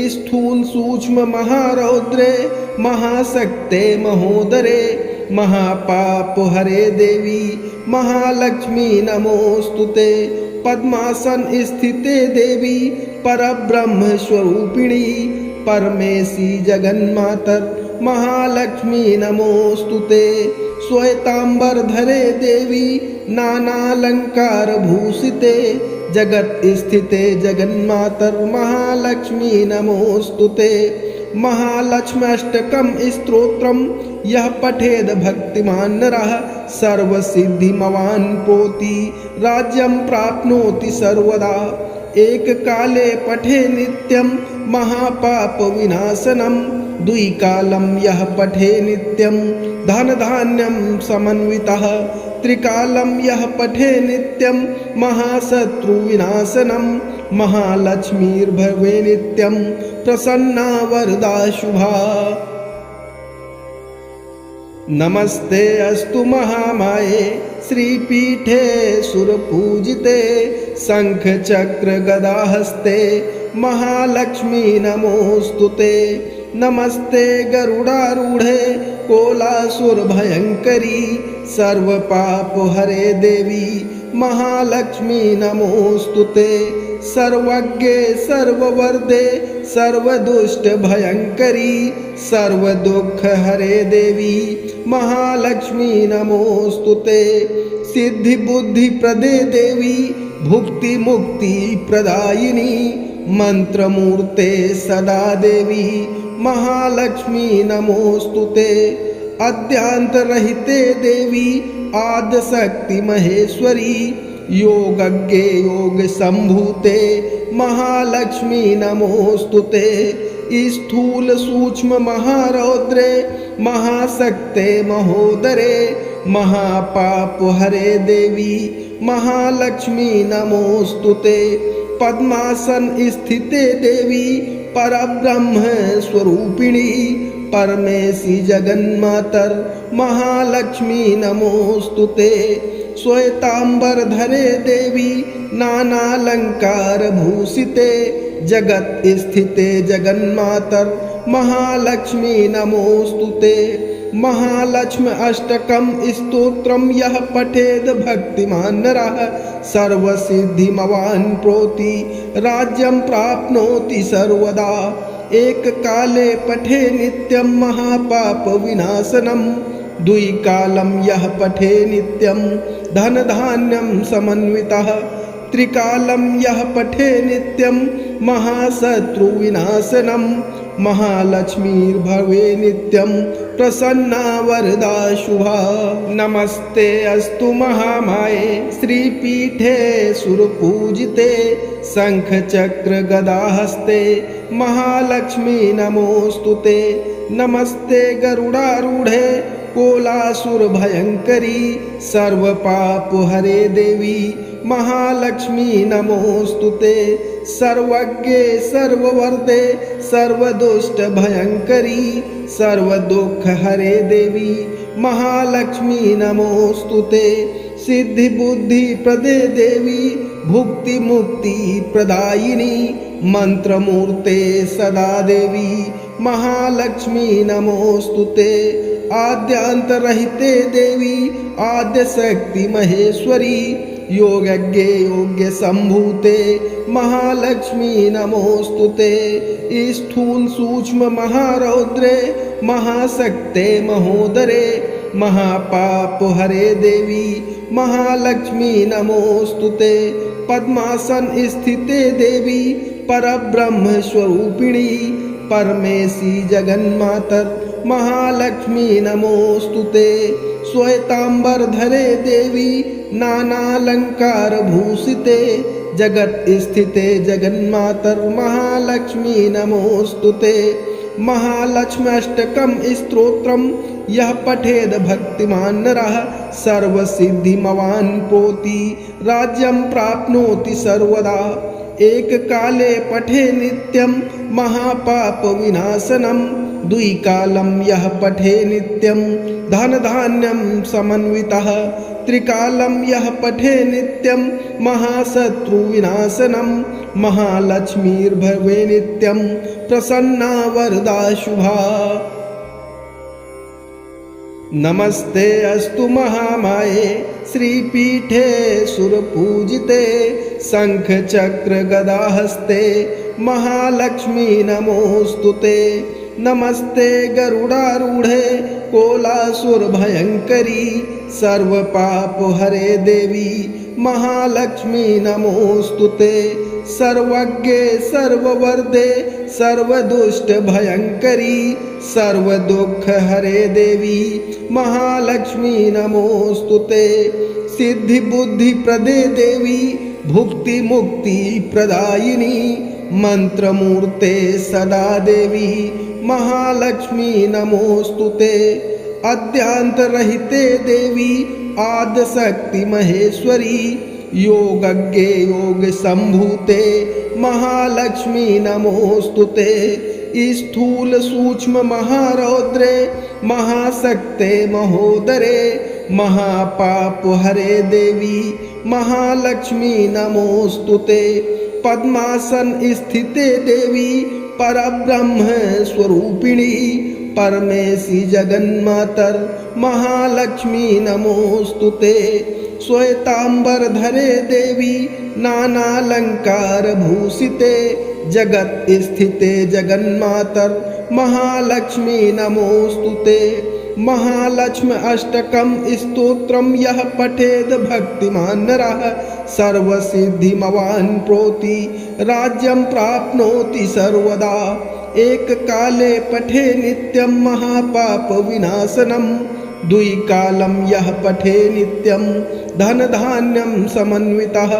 स्थूल सूक्ष्म महारौद्रे महाशक्ते महोदरे महापाप हरे देवी महालक्ष्मी नमोस्तुते। पद्मासन स्थिते देवी परब्रह्म स्वरूपिणी परमेशी जगन्मातर महालक्ष्मी नमोस्तुते। श्वेतांबर धरे देवी नानालंकार भूषिते जगत स्थिते जगन्मातर महालक्ष्मी नमोस्तुते। महालक्ष्मी अष्टकम स्तोत्रम यः पठेद भक्तिमान नरः सर्वसिद्धिमवान् प्रोति राज्यं प्राप्नोति सर्वदा। एक काले पठे नित्यं महापाप विनाशनम द्विकालं यः पठे नित्यं धनधान्यं समन्वितः त्रिकालं यः पठे नित्यं महाशत्रुविनाशनं महालक्ष्मीर्भवे नित्यं प्रसन्ना वरदा शुभा। नमस्ते अस्तु महामाये श्रीपीठे सुरपूजिते शंख चक्र गदाहस्ते महालक्ष्मी नमोस्तुते। नमस्ते गरुडारूढ़े कोलासुर भयंकरी सर्वपाप हरे देवी महालक्ष्मी नमोस्तुते। सर्वज्ञे सर्ववर्दे सर्वदुष्ट भयंकरी सर्वदुःख हरे देवी महालक्ष्मी नमोस्तुते। सिद्धि बुद्धि प्रदे देवी भुक्ति मुक्ति प्रदायिनी मंत्रमूर्ते सदा देवी महालक्ष्मी नमोस्तुते। अद्यांतरहिते देवी आद्यशक्ति महेश्वरी योगज्ञे योग संभूते महालक्ष्मी नमोस्तुते। स्थूल सूक्ष्म महारौद्रे महाशक्ते महोदरे महापाप हरे देवी महालक्ष्मी नमोस्तुते। पद्मासन स्थिते देवी परब्रह्म स्वरूपिणी परमेशी जगन्मातर महालक्ष्मी नमोस्तुते। श्वेतांबर धरे देवी नानालंकार भूषिते जगत स्थिते जगन्मातर महालक्ष्मी नमोस्तुते। महालक्ष्मी अष्टकम स्तोत्रम यह पठेद भक्तिमान नरः सर्वसिद्धिमवान् प्रोति राज्यं प्राप्नोति सर्वदा। एक काले पठे नित्यं महापाप विनाशनम द्विकालं यः पठे नित्यं धन धान्यं समन्वितः त्रिकालं यः पठे नित्यं महाशत्रु विनाशनम महालक्ष्मीर्भवे नित्यं प्रसन्ना वरदा शुभा। नमस्ते अस्तु महामाये श्रीपीठे सुरपूजिते शंख चक्र गदाहस्ते महालक्ष्मी नमोस्तुते। नमस्ते गरुडारूढ़े कोलासुर भयंकरी सर्वपाप हरे देवी महालक्ष्मी नमोस्तुते। सर्वज्ञे सर्ववर्ते सर्वदुष्ट भयंकरी सर्वदुख हरे देवी महालक्ष्मी नमोस्तुते। सिद्धि बुद्धि प्रदे देवी भुक्ति मुक्ति प्रदायिनी मंत्र मूर्ते सदा देवी महालक्ष्मी नमोस्तुते। आद्यांतरहिते देवी आद्य शक्ति महेश्वरी योगज्ञे योग्य संभूते महालक्ष्मी नमोस्तुते। स्थूल सूक्ष्म महारौद्रे महाशक्ते महोदरे महापाप हरे देवी महालक्ष्मी नमोस्तुते। पद्मासन स्थिते देवी परब्रह्म स्वरूपिणी परमेशी जगन्मातर महालक्ष्मी नमोस्तुते। श्वेतांबर धरे देवी नानालंकार भूषिते जगत स्थिते जगन्मातर महालक्ष्मी नमोस्तुते। महालक्ष्मी अष्टकम स्तोत्रम यह पठेद भक्तिमान नरः सर्वसिद्धिमवान् प्रोति राज्यं प्राप्नोति सर्वदा। एक काले पठे नित्यं महापाप विनाशनम द्विकालं यः पठे नित्यं धन धान्यं समन्वितः त्रिकालं यः पठे नित्यं महाशत्रु विनाशनम महालक्ष्मीर्भवे नित्यं प्रसन्ना वरदा शुभा। नमस्ते अस्तु महामाये श्रीपीठे सुरपूजिते शंख चक्र गदाहस्ते महालक्ष्मी नमोस्तुते। नमस्ते गरुडारूढ़े कोलासुर भयंकरी सर्वपाप हरे देवी महालक्ष्मी नमोस्तुते। सर्वज्ञे सर्ववर्दे सर्वदुष्ट भयंकरी सर्वदुख हरे देवी महालक्ष्मी नमोस्तुते। सिद्धि बुद्धि प्रदे देवी भुक्ति मुक्ति प्रदायिनी मंत्र मूर्ते सदा देवी महालक्ष्मी नमोस्तुते। अद्यांतरहिते देवी आद्यशक्ति महेश्वरी योगज्ञे योग संभूते महालक्ष्मी नमोस्तुते। स्थूल सूक्ष्म महारौद्रे महाशक्ते महोदरे महापाप हरे देवी महालक्ष्मी नमोस्तुते। पद्मासन स्थिते देवी परब्रह्म स्वरूपिणी परमेशी जगन्मातर महालक्ष्मी नमोस्तुते। श्वेतांबर धरे देवी नानालंकार भूषिते जगत स्थिते जगन्मातर महालक्ष्मी नमोस्तुते। महालक्ष्मी अष्टकम स्तोत्रम यः पठेद भक्तिमान नरः सर्वसिद्धिमवान् प्रोति राज्यं प्राप्नोति सर्वदा। एक काले पठे नित्यं महापाप विनाशनम् द्विकालं यः पठे नित्यं धन धान्यं समन्वितः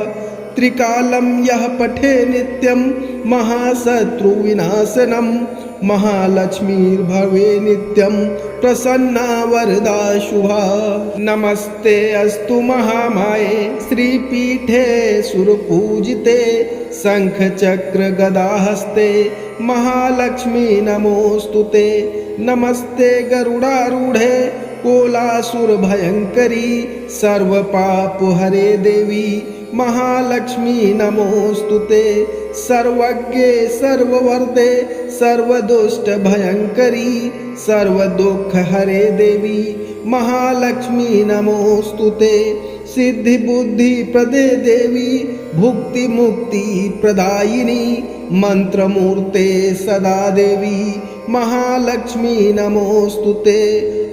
त्रिकालं यः पठे नित्यं महाशत्रु विनाशनम् महालक्ष्मीर्भवे नित्यं प्रसन्ना वरदा शुभा। नमस्ते अस्तु महामाये श्रीपीठे सुरपूजिते शंख चक्र गदाहस्ते महालक्ष्मी नमोस्तुते। नमस्ते गरुडारूढ़े कोलासुर भयंकरी सर्वपाप हरे देवी महालक्ष्मी नमोस्तुते। सर्वज्ञे सर्ववर्दे सर्वदुष्ट भयंकरी सर्वदुःख हरे देवी महालक्ष्मी नमोस्तुते। सिद्धि बुद्धि प्रदे देवी भुक्ति मुक्ति प्रदायिनी मंत्रमूर्ते सदा देवी महालक्ष्मी नमोस्तुते।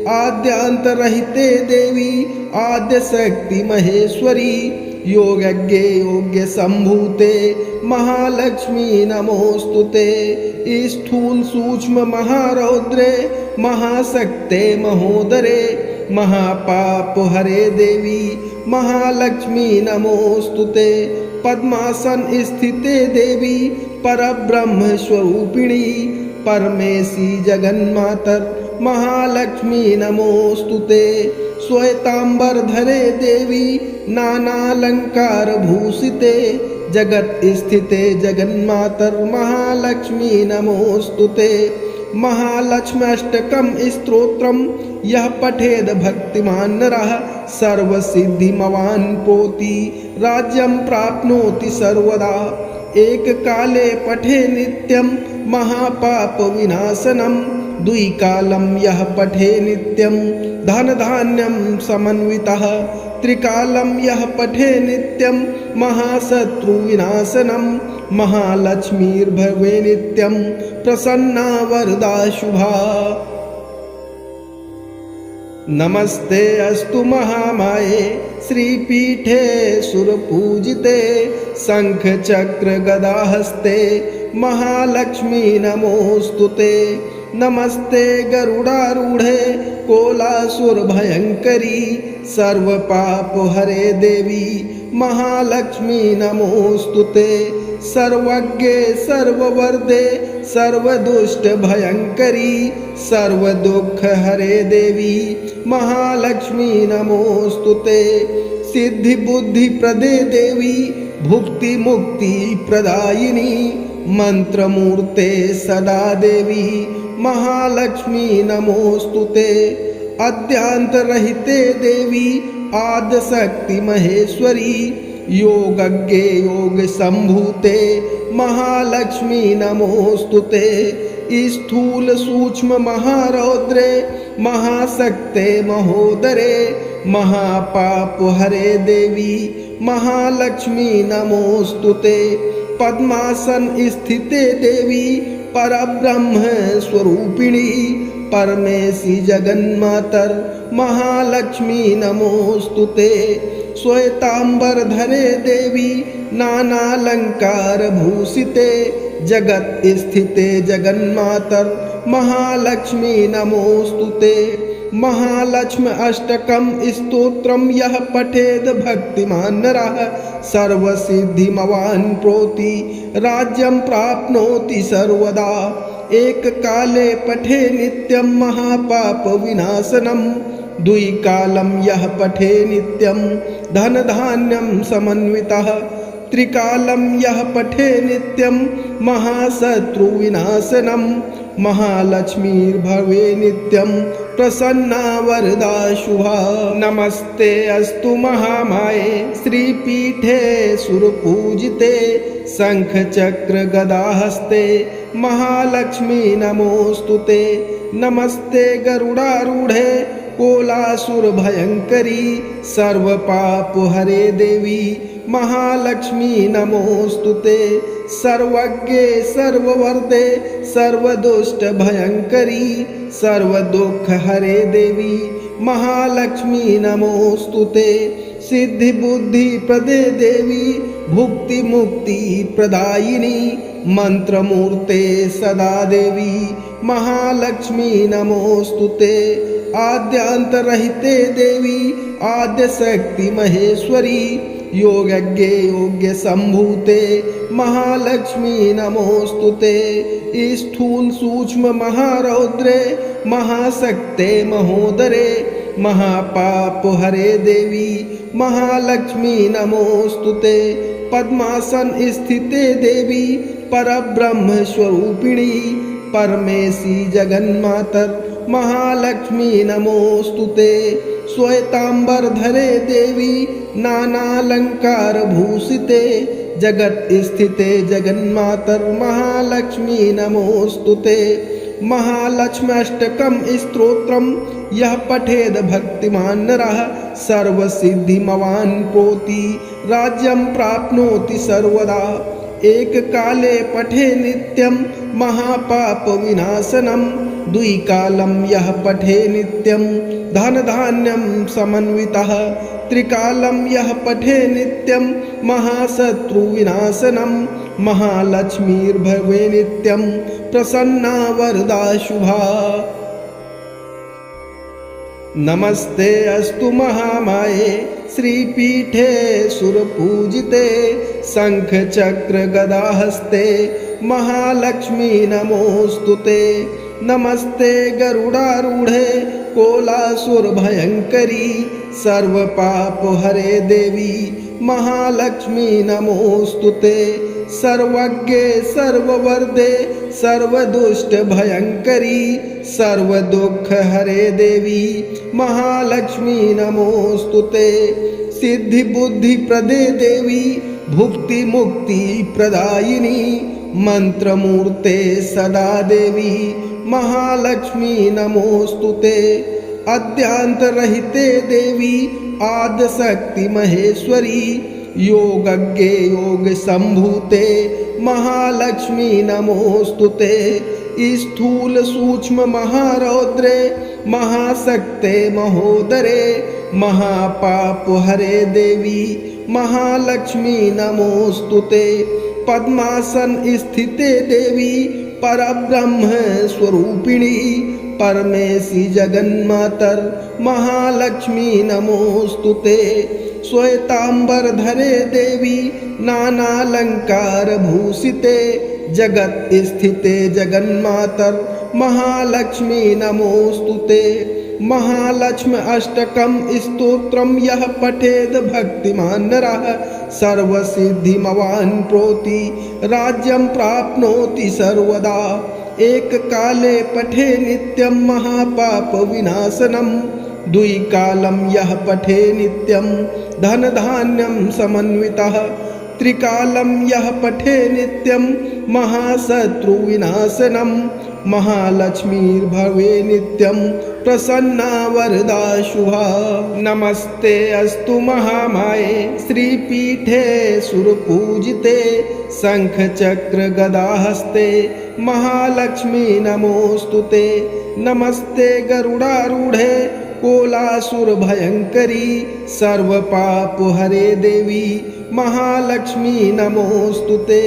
आद्यांत रहिते देवी आद्य शक्ति महेश्वरी योगज्ञे योग्य संभूते महालक्ष्मी नमोस्तुते। स्थूल सूक्ष्म महारौद्रे महाशक्ते महोदरे महापाप हरे देवी महालक्ष्मी नमोस्तुते। पद्मासन स्थिते देवी परब्रह्म स्वरूपिणी परमेशी जगन्मातर महालक्ष्मी नमोस्तुते। श्वेतांबर धरे देवी नानालंकार भूषिते जगत स्थिते जगन्मातर महालक्ष्मी नमोस्तुते। महालक्ष्म्यष्टकम स्तोत्रम यः पठेद भक्तिमान नरः सर्वसिद्धिमवान् प्रोति राज्यं प्राप्नोति सर्वदा। एक काले पठे नित्यं महापाप विनाशनम् द्विकालं यः पठे नित्यं धन धान्यं समन्वितः त्रिकालं यः पठे नित्यं महाशत्रु विनाशनम् महालक्ष्मीर्भवे नित्यं प्रसन्ना वरदा शुभा। नमस्ते अस्तु महामाये श्रीपीठे सुरपूजिते शंख चक्र गदाहस्ते महालक्ष्मी नमोस्तुते। नमस्ते गरुडारूढ़े कोलासुर भयंकरी सर्वपाप हरे देवी महालक्ष्मी नमोस्तुते। सर्वज्ञे सर्ववर्दे सर्वदुष्ट भयंकरी सर्वदुःख हरे देवी महालक्ष्मी नमोस्तुते। सिद्धि बुद्धि प्रदे देवी भुक्ति मुक्ति प्रदायिनी मंत्रमूर्ते सदा देवी महालक्ष्मी नमोस्तुते। अद्यांत रहिते देवी आद्य शक्ति महेश्वरी योगज्ञे योग संभूते महालक्ष्मी नमोस्तुते। स्थूल सूक्ष्म महारौद्रे महाशक्ते महोदरे महापाप हरे देवी महालक्ष्मी नमोस्तुते। पद्मासन स्थिते देवी परब्रह्म स्वरूपिणी परमेशी जगन्मातर महालक्ष्मी नमोस्तुते। श्वेतांबर धरे देवी नानालंकार भूषिते जगत स्थिते जगन्मातर महालक्ष्मी नमोस्तुते। महालक्ष्मी अष्टकम स्तोत्रम यः पठेद भक्तिमान नरः सर्वसिद्धिमवान् प्रोति राज्यं प्राप्नोति सर्वदा। एक काले पठे नित्यं महापाप विनाशनम् द्विकालं यः पठे नित्यं धन धान्यं समन्वितः त्रिकालं यः पठे नित्यं महाशत्रु विनाशनम् महालक्ष्मीर्भवे नित्यं प्रसन्ना वरदा शुभा। नमस्ते अस्तु महामाये श्रीपीठे सुरपूजिते शंख चक्र गदाहस्ते महालक्ष्मी नमोस्तुते। नमस्ते गरुडारूढ़े कोलासुर भयंकरी सर्वपाप हरे देवी महालक्ष्मी नमोस्तुते। सर्वज्ञे सर्ववर्दे सर्वदुष्ट भयंकरी सर्वदुःखहरे देवी महालक्ष्मी नमोस्तुते। सिद्धिबुद्धिप्रदे देवी भुक्तिमुक्तिप्रदायिनी मंत्रमूर्ते सदा देवी महालक्ष्मी नमोस्तुते। आद्यांतरहिते देवी आद्यशक्ति महेश्वरी योगज्ञे योग्य संभूते महालक्ष्मी नमोस्तुते। स्थूल सूक्ष्म महारौद्रे महाशक्ते महोदरे महापाप हरे देवी महालक्ष्मी नमोस्तुते। पद्मासन स्थिते देवी परब्रह्म स्वरूपिणी परमेशी जगन्मातर महालक्ष्मी नमोस्तुते। श्वेतांबर धरे देवी नानालंकार भूषिते जगत स्थिते जगन्मातर महालक्ष्मी नमोस्तुते। महालक्ष्म्यष्टकं स्तोत्रम यह पठेद भक्तिमान नरः सर्वसिद्धिमवान् प्रोति राज्यं प्राप्नोति सर्वदा। एक काले पठे नित्यं महापाप विनाशनम द्विकालं यह पठे नित्यं धन धान्यं समन्वितः त्रिकालं यह पठे नित्यं महाशत्रु विनाशनम महालक्ष्मीर्भवे नित्यं प्रसन्ना वरदा शुभा। नमस्ते अस्तु महामाये श्रीपीठे सुरपूजिते शंख चक्र गदाहस्ते महालक्ष्मी नमोस्तुते। नमस्ते गरुडारूढ़े कोलासुर भयंकरी सर्वपाप हरे देवी महालक्ष्मी नमोस्तुते। सर्वज्ञे सर्ववर्दे सर्वदुष्ट भयंकरी सर्वदुःख हरे देवी महालक्ष्मी नमोस्तुते। सिद्धि बुद्धि प्रदे देवी भुक्ति मुक्ति प्रदायिनी मंत्रमूर्ते सदा देवी महालक्ष्मी नमोस्तुते। अद्यांतरहिते देवी आद्यशक्ति महेश्वरी योगज्ञे योग संभूते महालक्ष्मी नमोस्तुते। स्थूल सूक्ष्म महारौद्रे महाशक्ते महोदरे महापाप हरे देवी महालक्ष्मी नमोस्तुते। पद्मासन स्थिते देवी परब्रह्म स्वरूपिणी परमेशी जगन्मातर महालक्ष्मी नमोस्तुते। श्वेतांबर धरे देवी नानालंकार भूषिते जगत स्थिते जगन्मातर महालक्ष्मी नमोस्तुते। महालक्ष्मी अष्टकं स्तोत्रम यह पठेद भक्तिमान नरः सर्वसिद्धिमवान् प्रोति राज्यं प्राप्नोति सर्वदा। एक काले पठे नित्यं महापाप विनाशनम द्विकालं यह पठे नित्यं धन धान्यं समन्वितः त्रिकालं यह पठे नित्यं महाशत्रु विनाशनम महालक्ष्मीर्भवे नित्यं प्रसन्ना वरदा शुभा। नमस्ते अस्तु महामाये श्रीपीठे सुरपूजिते शंख चक्र गदाहस्ते महालक्ष्मी नमोस्तुते। नमस्ते गरुडारूढ़े कोलासुर भयंकरी सर्वपाप हरे देवी महालक्ष्मी नमोस्तुते।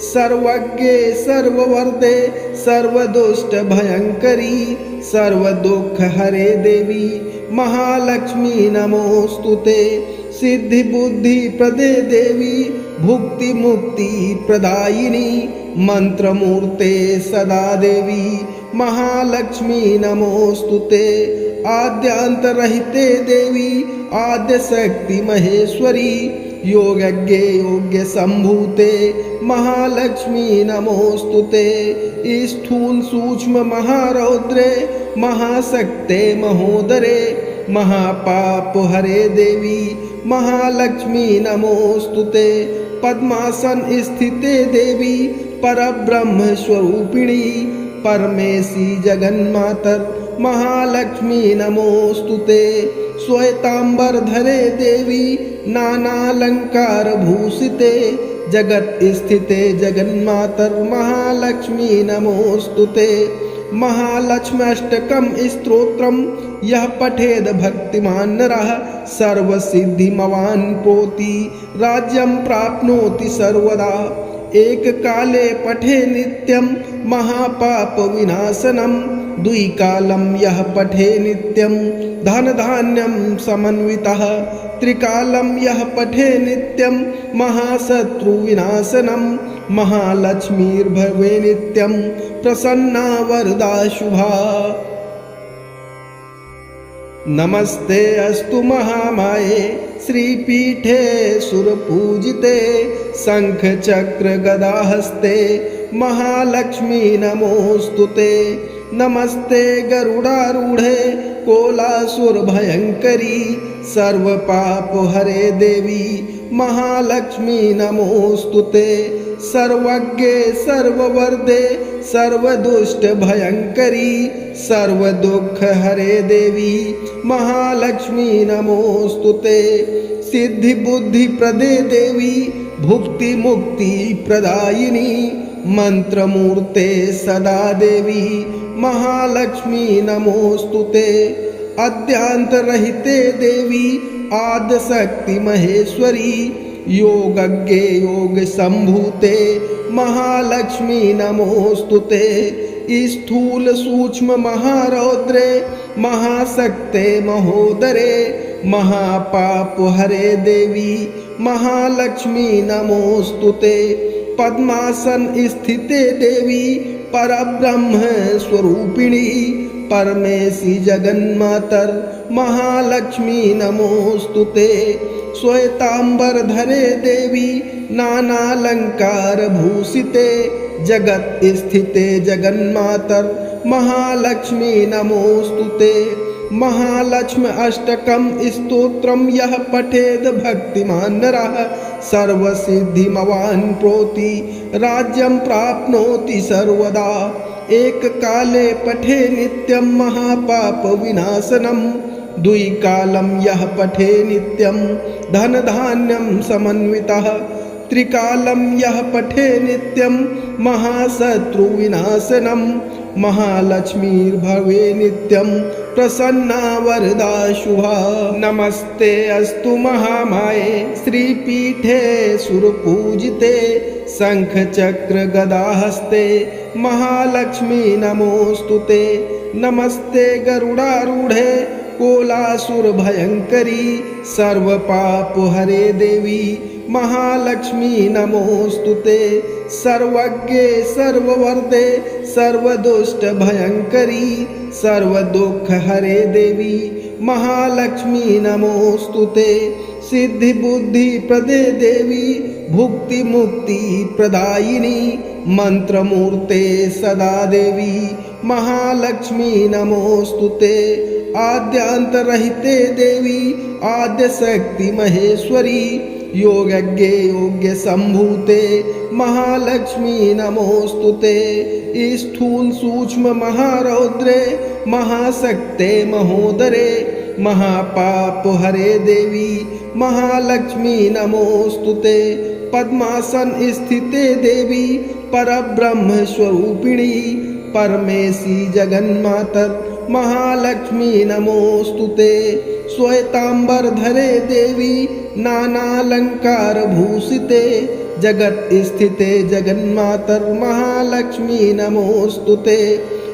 सर्वज्ञे सर्ववर्दे सर्वदुष्ट भयंकरी सर्वदुःख हरे देवी महालक्ष्मी नमोस्तुते। सिद्धि बुद्धि प्रदे देवी भुक्ति मुक्ति प्रदायिनी मंत्रमूर्ते सदा देवी महालक्ष्मी नमोस्तुते। आद्यांतरहिते देवी आद्यशक्ति महेश्वरी योगज्ञे योग्य संभूते महालक्ष्मी नमोस्तुते। स्थूल सूक्ष्म महारौद्रे महाशक्ते महोदरे महापाप हरे देवी महालक्ष्मी नमोस्तुते। पद्मासन स्थिते देवी परब्रह्म स्वरूपिणी परमेशी जगन्मातर महालक्ष्मी नमोस्तुते। श्वेतांबर धरे देवी नानालंकार भूषिते जगत स्थिते जगन्मातर महालक्ष्मी नमोस्तुते। महालक्ष्म्यष्टकं स्तोत्रं यः पठेद भक्तिमान् नरः सर्वसिद्धिमवान् प्रोति राज्यं प्राप्नोति सर्वदा। एककाले पठे नित्यं महापापविनाशनं द्विकालं यः पठे नित्यं धनधान्यं समन्वितः त्रिकालं यः पठे नित्यं महाशत्रुविनाशनं महालक्ष्मीर्भवे नित्यं प्रसन्ना वरदा शुभा। नमस्ते अस्तु महामाये श्रीपीठे सुरपूजिते शंख चक्र गदाहस्ते महालक्ष्मी नमोस्तुते। नमस्ते गरुडारूढ़े कोलासुर भयंकरी सर्वपाप हरे देवी महालक्ष्मी नमोस्तुते। सर्वज्ञे सर्ववरदे सर्वदुष्ट भयंकरी सर्वदुःख हरे देवी महालक्ष्मी नमोस्तुते। सिद्धि बुद्धि प्रदे देवी भुक्ति मुक्ति प्रदायिनी मंत्रमूर्ते सदा देवी महालक्ष्मी नमोस्तुते। अद्यांतरहिते देवी आद्यशक्ति महेश्वरी योगज्ञे योग संभूते महालक्ष्मी नमोस्तुते। स्थूल सूक्ष्म महारौद्रे महाशक्ते महोदरे महापाप हरे देवी महालक्ष्मी नमोस्तुते। पद्मासन स्थिते देवी परब्रह्म स्वरूपिणी परमेशी जगन्मातर महालक्ष्मी नमोस्तुते। श्वेतांबर धरे देवी नानालंकार भूषिते जगत स्थिते जगन्मातर महालक्ष्मी नमोस्तुते। महालक्ष्मी अष्टकं स्तोत्रं यः पठेद भक्तिमान् नरः सर्वसिद्धिमवान् प्रोति राज्यं प्राप्नोति सर्वदा। एक काले पठे नित्यं महापाप विनाशनं द्विकालं यः पठे नित्यं धनधान्यं समन्वितः त्रिकालं यः पठे नित्यं महाशत्रुविनाशनं महालक्ष्मीर्भवे नित्यं प्रसन्ना वरदा शुभा। नमस्ते अस्तु महामाये श्रीपीठे सुरपूजिते शंख चक्र गदाहस्ते महालक्ष्मी नमोस्तुते। नमस्ते गरुडारूढ़े कोलासुर भयंकरी सर्वपाप हरे देवी महालक्ष्मी नमोस्तुते। सर्वज्ञे सर्ववरदे सर्वदुष्ट भयंकरी सर्वदुःख हरे देवी महालक्ष्मी नमोस्तुते। सिद्धि बुद्धि प्रदे देवी भुक्ति मुक्ति प्रदायिनी मंत्रमूर्ते सदा देवी महालक्ष्मी नमोस्तुते। आद्यांतरहिते देवी आद्यशक्ति महेश्वरी योगज्ञे योग्य संभूते महालक्ष्मी नमोस्तुते। स्थूल सूक्ष्म महारौद्रे महाशक्ते महोदरे महापाप हरे देवी महालक्ष्मी नमोस्तुते। पद्मासन स्थिते देवी परब्रह्म स्वरूपिणी परमेशी जगन्मातर महालक्ष्मी नमोस्तुते। श्वेतांबर धरे देवी नानालंकार भूषिते जगत स्थिते जगन्मातर महालक्ष्मी नमोस्तुते।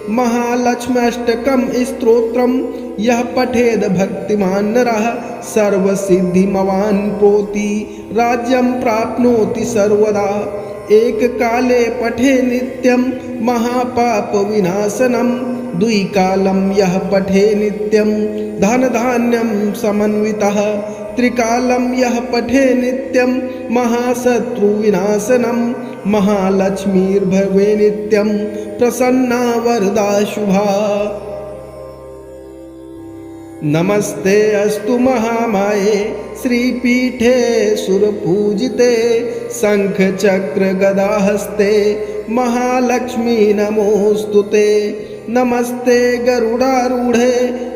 महालक्ष्म्यष्टकं स्तोत्रं यः पठेद भक्तिमान् नरः सर्वसिद्धिमवान् प्रोति राज्यं प्राप्नोति सर्वदा। एक काले पठे नित्यं महापाप विनाशनं द्विकालं यः पठे नित्यं धनधान्यं समन्वितः त्रिकालं यः पठे नित्यं महाशत्रुविनाशनं महालक्ष्मीर्भवे नित्यं प्रसन्ना वरदा शुभा। नमस्ते अस्तु महामाये श्रीपीठे सुरपूजिते शंख चक्र गदाहस्ते महालक्ष्मी नमोस्तुते। नमस्ते गरुडारूढ़े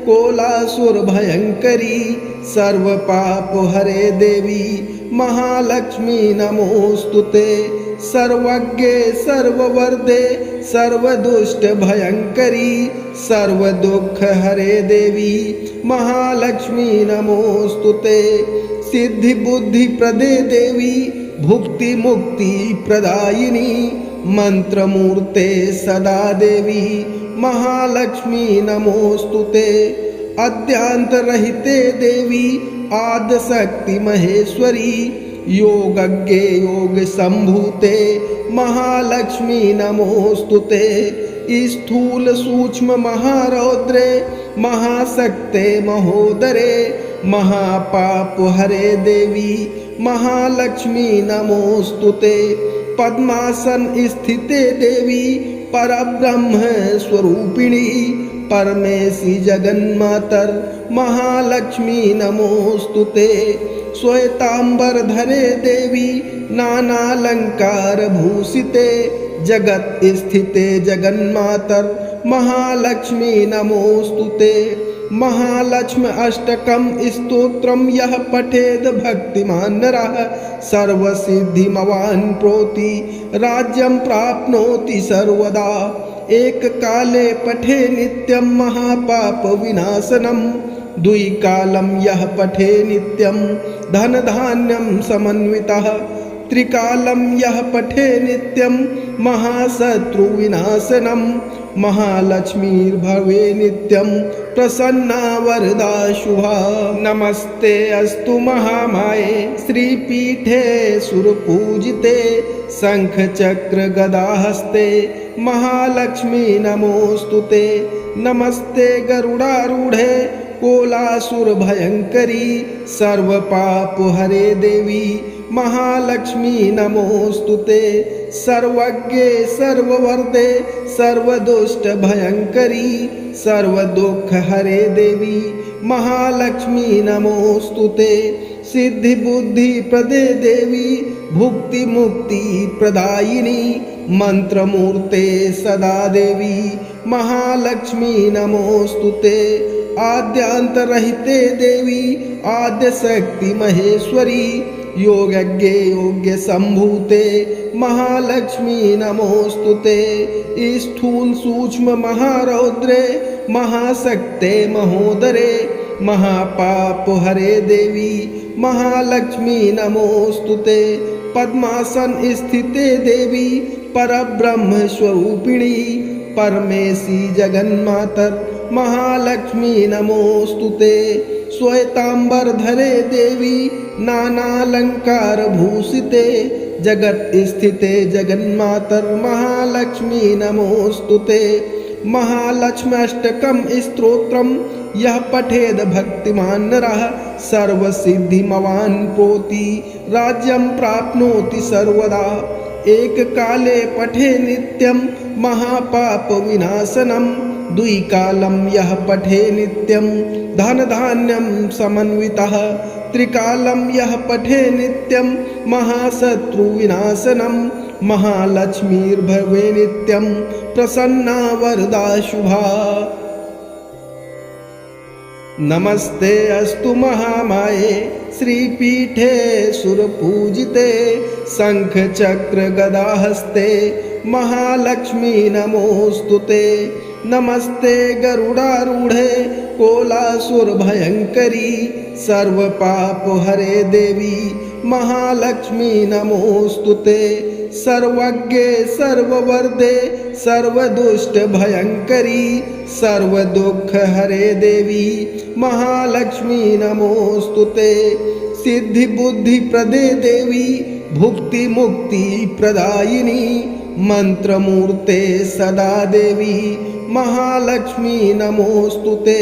कोलासुर भयंकरी सर्वपाप हरे देवी महालक्ष्मी नमोस्तुते। सर्वज्ञे सर्ववरदे सर्वदुष्ट भयंकरी सर्वदुःख हरे देवी महालक्ष्मी नमोस्तुते। सिद्धि बुद्धि प्रदे देवी भुक्ति मुक्ति प्रदायिनी मंत्रमूर्ते सदा देवी महालक्ष्मी नमोस्तुते। अद्यांतरहिते देवी आद्यशक्ति महेश्वरी योगज्ञे योग संभूते महालक्ष्मी नमोस्तुते। स्थूल सूक्ष्म महारौद्रे महाशक्ते महोदरे महापाप हरे देवी महालक्ष्मी नमोस्तुते। पद्मासन स्थिते देवी परब्रह्म स्वरूपिणी परमेशी जगन्मातर महालक्ष्मी नमोस्तुते। श्वेतांबर धरे देवी नानालंकार भूषिते जगत स्थिते जगन्मातर महालक्ष्मी नमोस्तुते। महालक्ष्मी अष्टकम स्तोत्रम यह पठेद भक्तिमान नरः सर्वसिद्धिमवान् प्रोति राज्यं प्राप्नोति सर्वदा। एक काले पठे नित्यं महापाप विनाशनम् द्विकालं यः पठे नित्यं धन धान्यं समन्वितः। त्रिकालं यः पठे नित्यं महाशत्रु विनाशनम् महालक्ष्मीर्भवे नित्यं प्रसन्ना वरदा शुभा। नमस्ते अस्तु महामाये श्रीपीठे सुरपूजिते शंख चक्र गदाहस्ते महालक्ष्मी नमोस्तुते। नमस्ते गरुडारूढ़े कोलासुर भयंकरी सर्वपाप हरे देवी महालक्ष्मी नमोस्तुते। सर्वज्ञे सर्ववर्दे सर्वदुष्ट भयंकरी सर्वदुःख हरे देवी महालक्ष्मी नमोस्तुते। सिद्धि बुद्धि प्रदे देवी भुक्ति मुक्ति प्रदायिनी मंत्रमूर्ते सदा देवी महालक्ष्मी नमोस्तुते। आद्यांतरहिते देवी आद्यशक्ति महेश्वरी योगज्ञे योग्य संभूते महालक्ष्मी नमोस्तुते। स्थूल सूक्ष्म महारौद्रे महाशक्ते महोदरे महापाप हरे देवी महालक्ष्मी नमोस्तुते। पद्मासन स्थिते देवी परब्रह्म स्वरूपिणी परमेशी जगन्मातर महालक्ष्मी नमोस्तुते। श्वेतांबर धरे देवी नानालंकार भूषिते जगत स्थिते जगन्मातर महालक्ष्मी नमोस्तुते। महालक्ष्मी अष्टकम स्तोत्रम यह पठेद भक्तिमान नरः सर्वसिद्धिमवान् प्रोति राज्यं प्राप्नोति सर्वदा। एक काले पठे नित्यं महापाप विनाशनम् द्विकालं यः पठे नित्यं धन धान्यं समन्वितः। त्रिकालं यः पठे नित्यं महाशत्रु विनाशनम् महालक्ष्मीर्भवे नित्यं प्रसन्ना वरदा शुभा। नमस्ते अस्तु महामाये श्रीपीठे सुरपूजिते शंख चक्र गदाहस्ते महालक्ष्मी नमोस्तुते। नमस्ते गरुडारूढ़े कोलासुर भयंकरी सर्वपाप हरे देवी महालक्ष्मी नमोस्तुते। सर्वज्ञे सर्ववर्दे सर्वदुष्ट भयंकरी सर्वदुःख हरे देवी महालक्ष्मी नमोस्तुते। सिद्धि बुद्धि प्रदे देवी भुक्ति मुक्ति प्रदायिनी मंत्रमूर्ते सदा देवी महालक्ष्मी नमोस्तुते।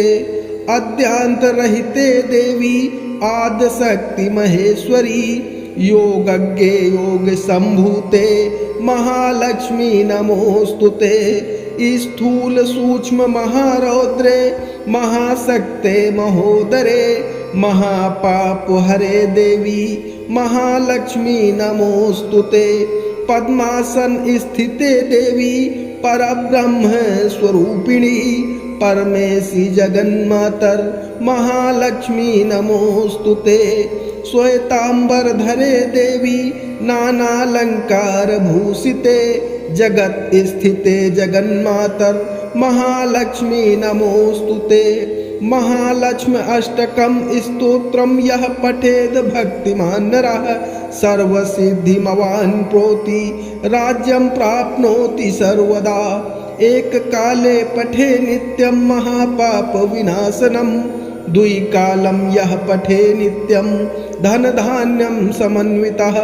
अद्यांतरहिते देवी आद्यशक्ति महेश्वरी योगज्ञे योग संभूते महालक्ष्मी नमोस्तुते। स्थूल सूक्ष्म महारौद्रे महाशक्ते महोदरे महापाप हरे देवी महालक्ष्मी नमोस्तुते। पद्मासन स्थिते देवी परब्रह्म स्वरूपिणी परमेशी जगन्मातर महालक्ष्मी नमोस्तुते। श्वेतांबर धरे देवी नानालंकार भूषिते जगत स्थिते जगन्मातर महालक्ष्मी नमोस्तुते। महालक्ष्मी अष्टकं स्तोत्रम यः पठेद भक्तिमान नरः सर्वसिद्धिमवान् प्रोति राज्यं प्राप्नोति सर्वदा। एक काले पठे नित्यं महापाप विनाशनम् द्विकालं यः पठे नित्यं धन धान्यं समन्वितः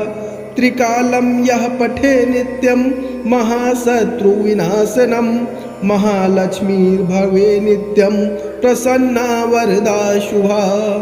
त्रिकालं यः पठे नित्यं महाशत्रु विनाशनम् महालक्ष्मीर्भवे नित्यं प्रसन्ना वरदा शुभा।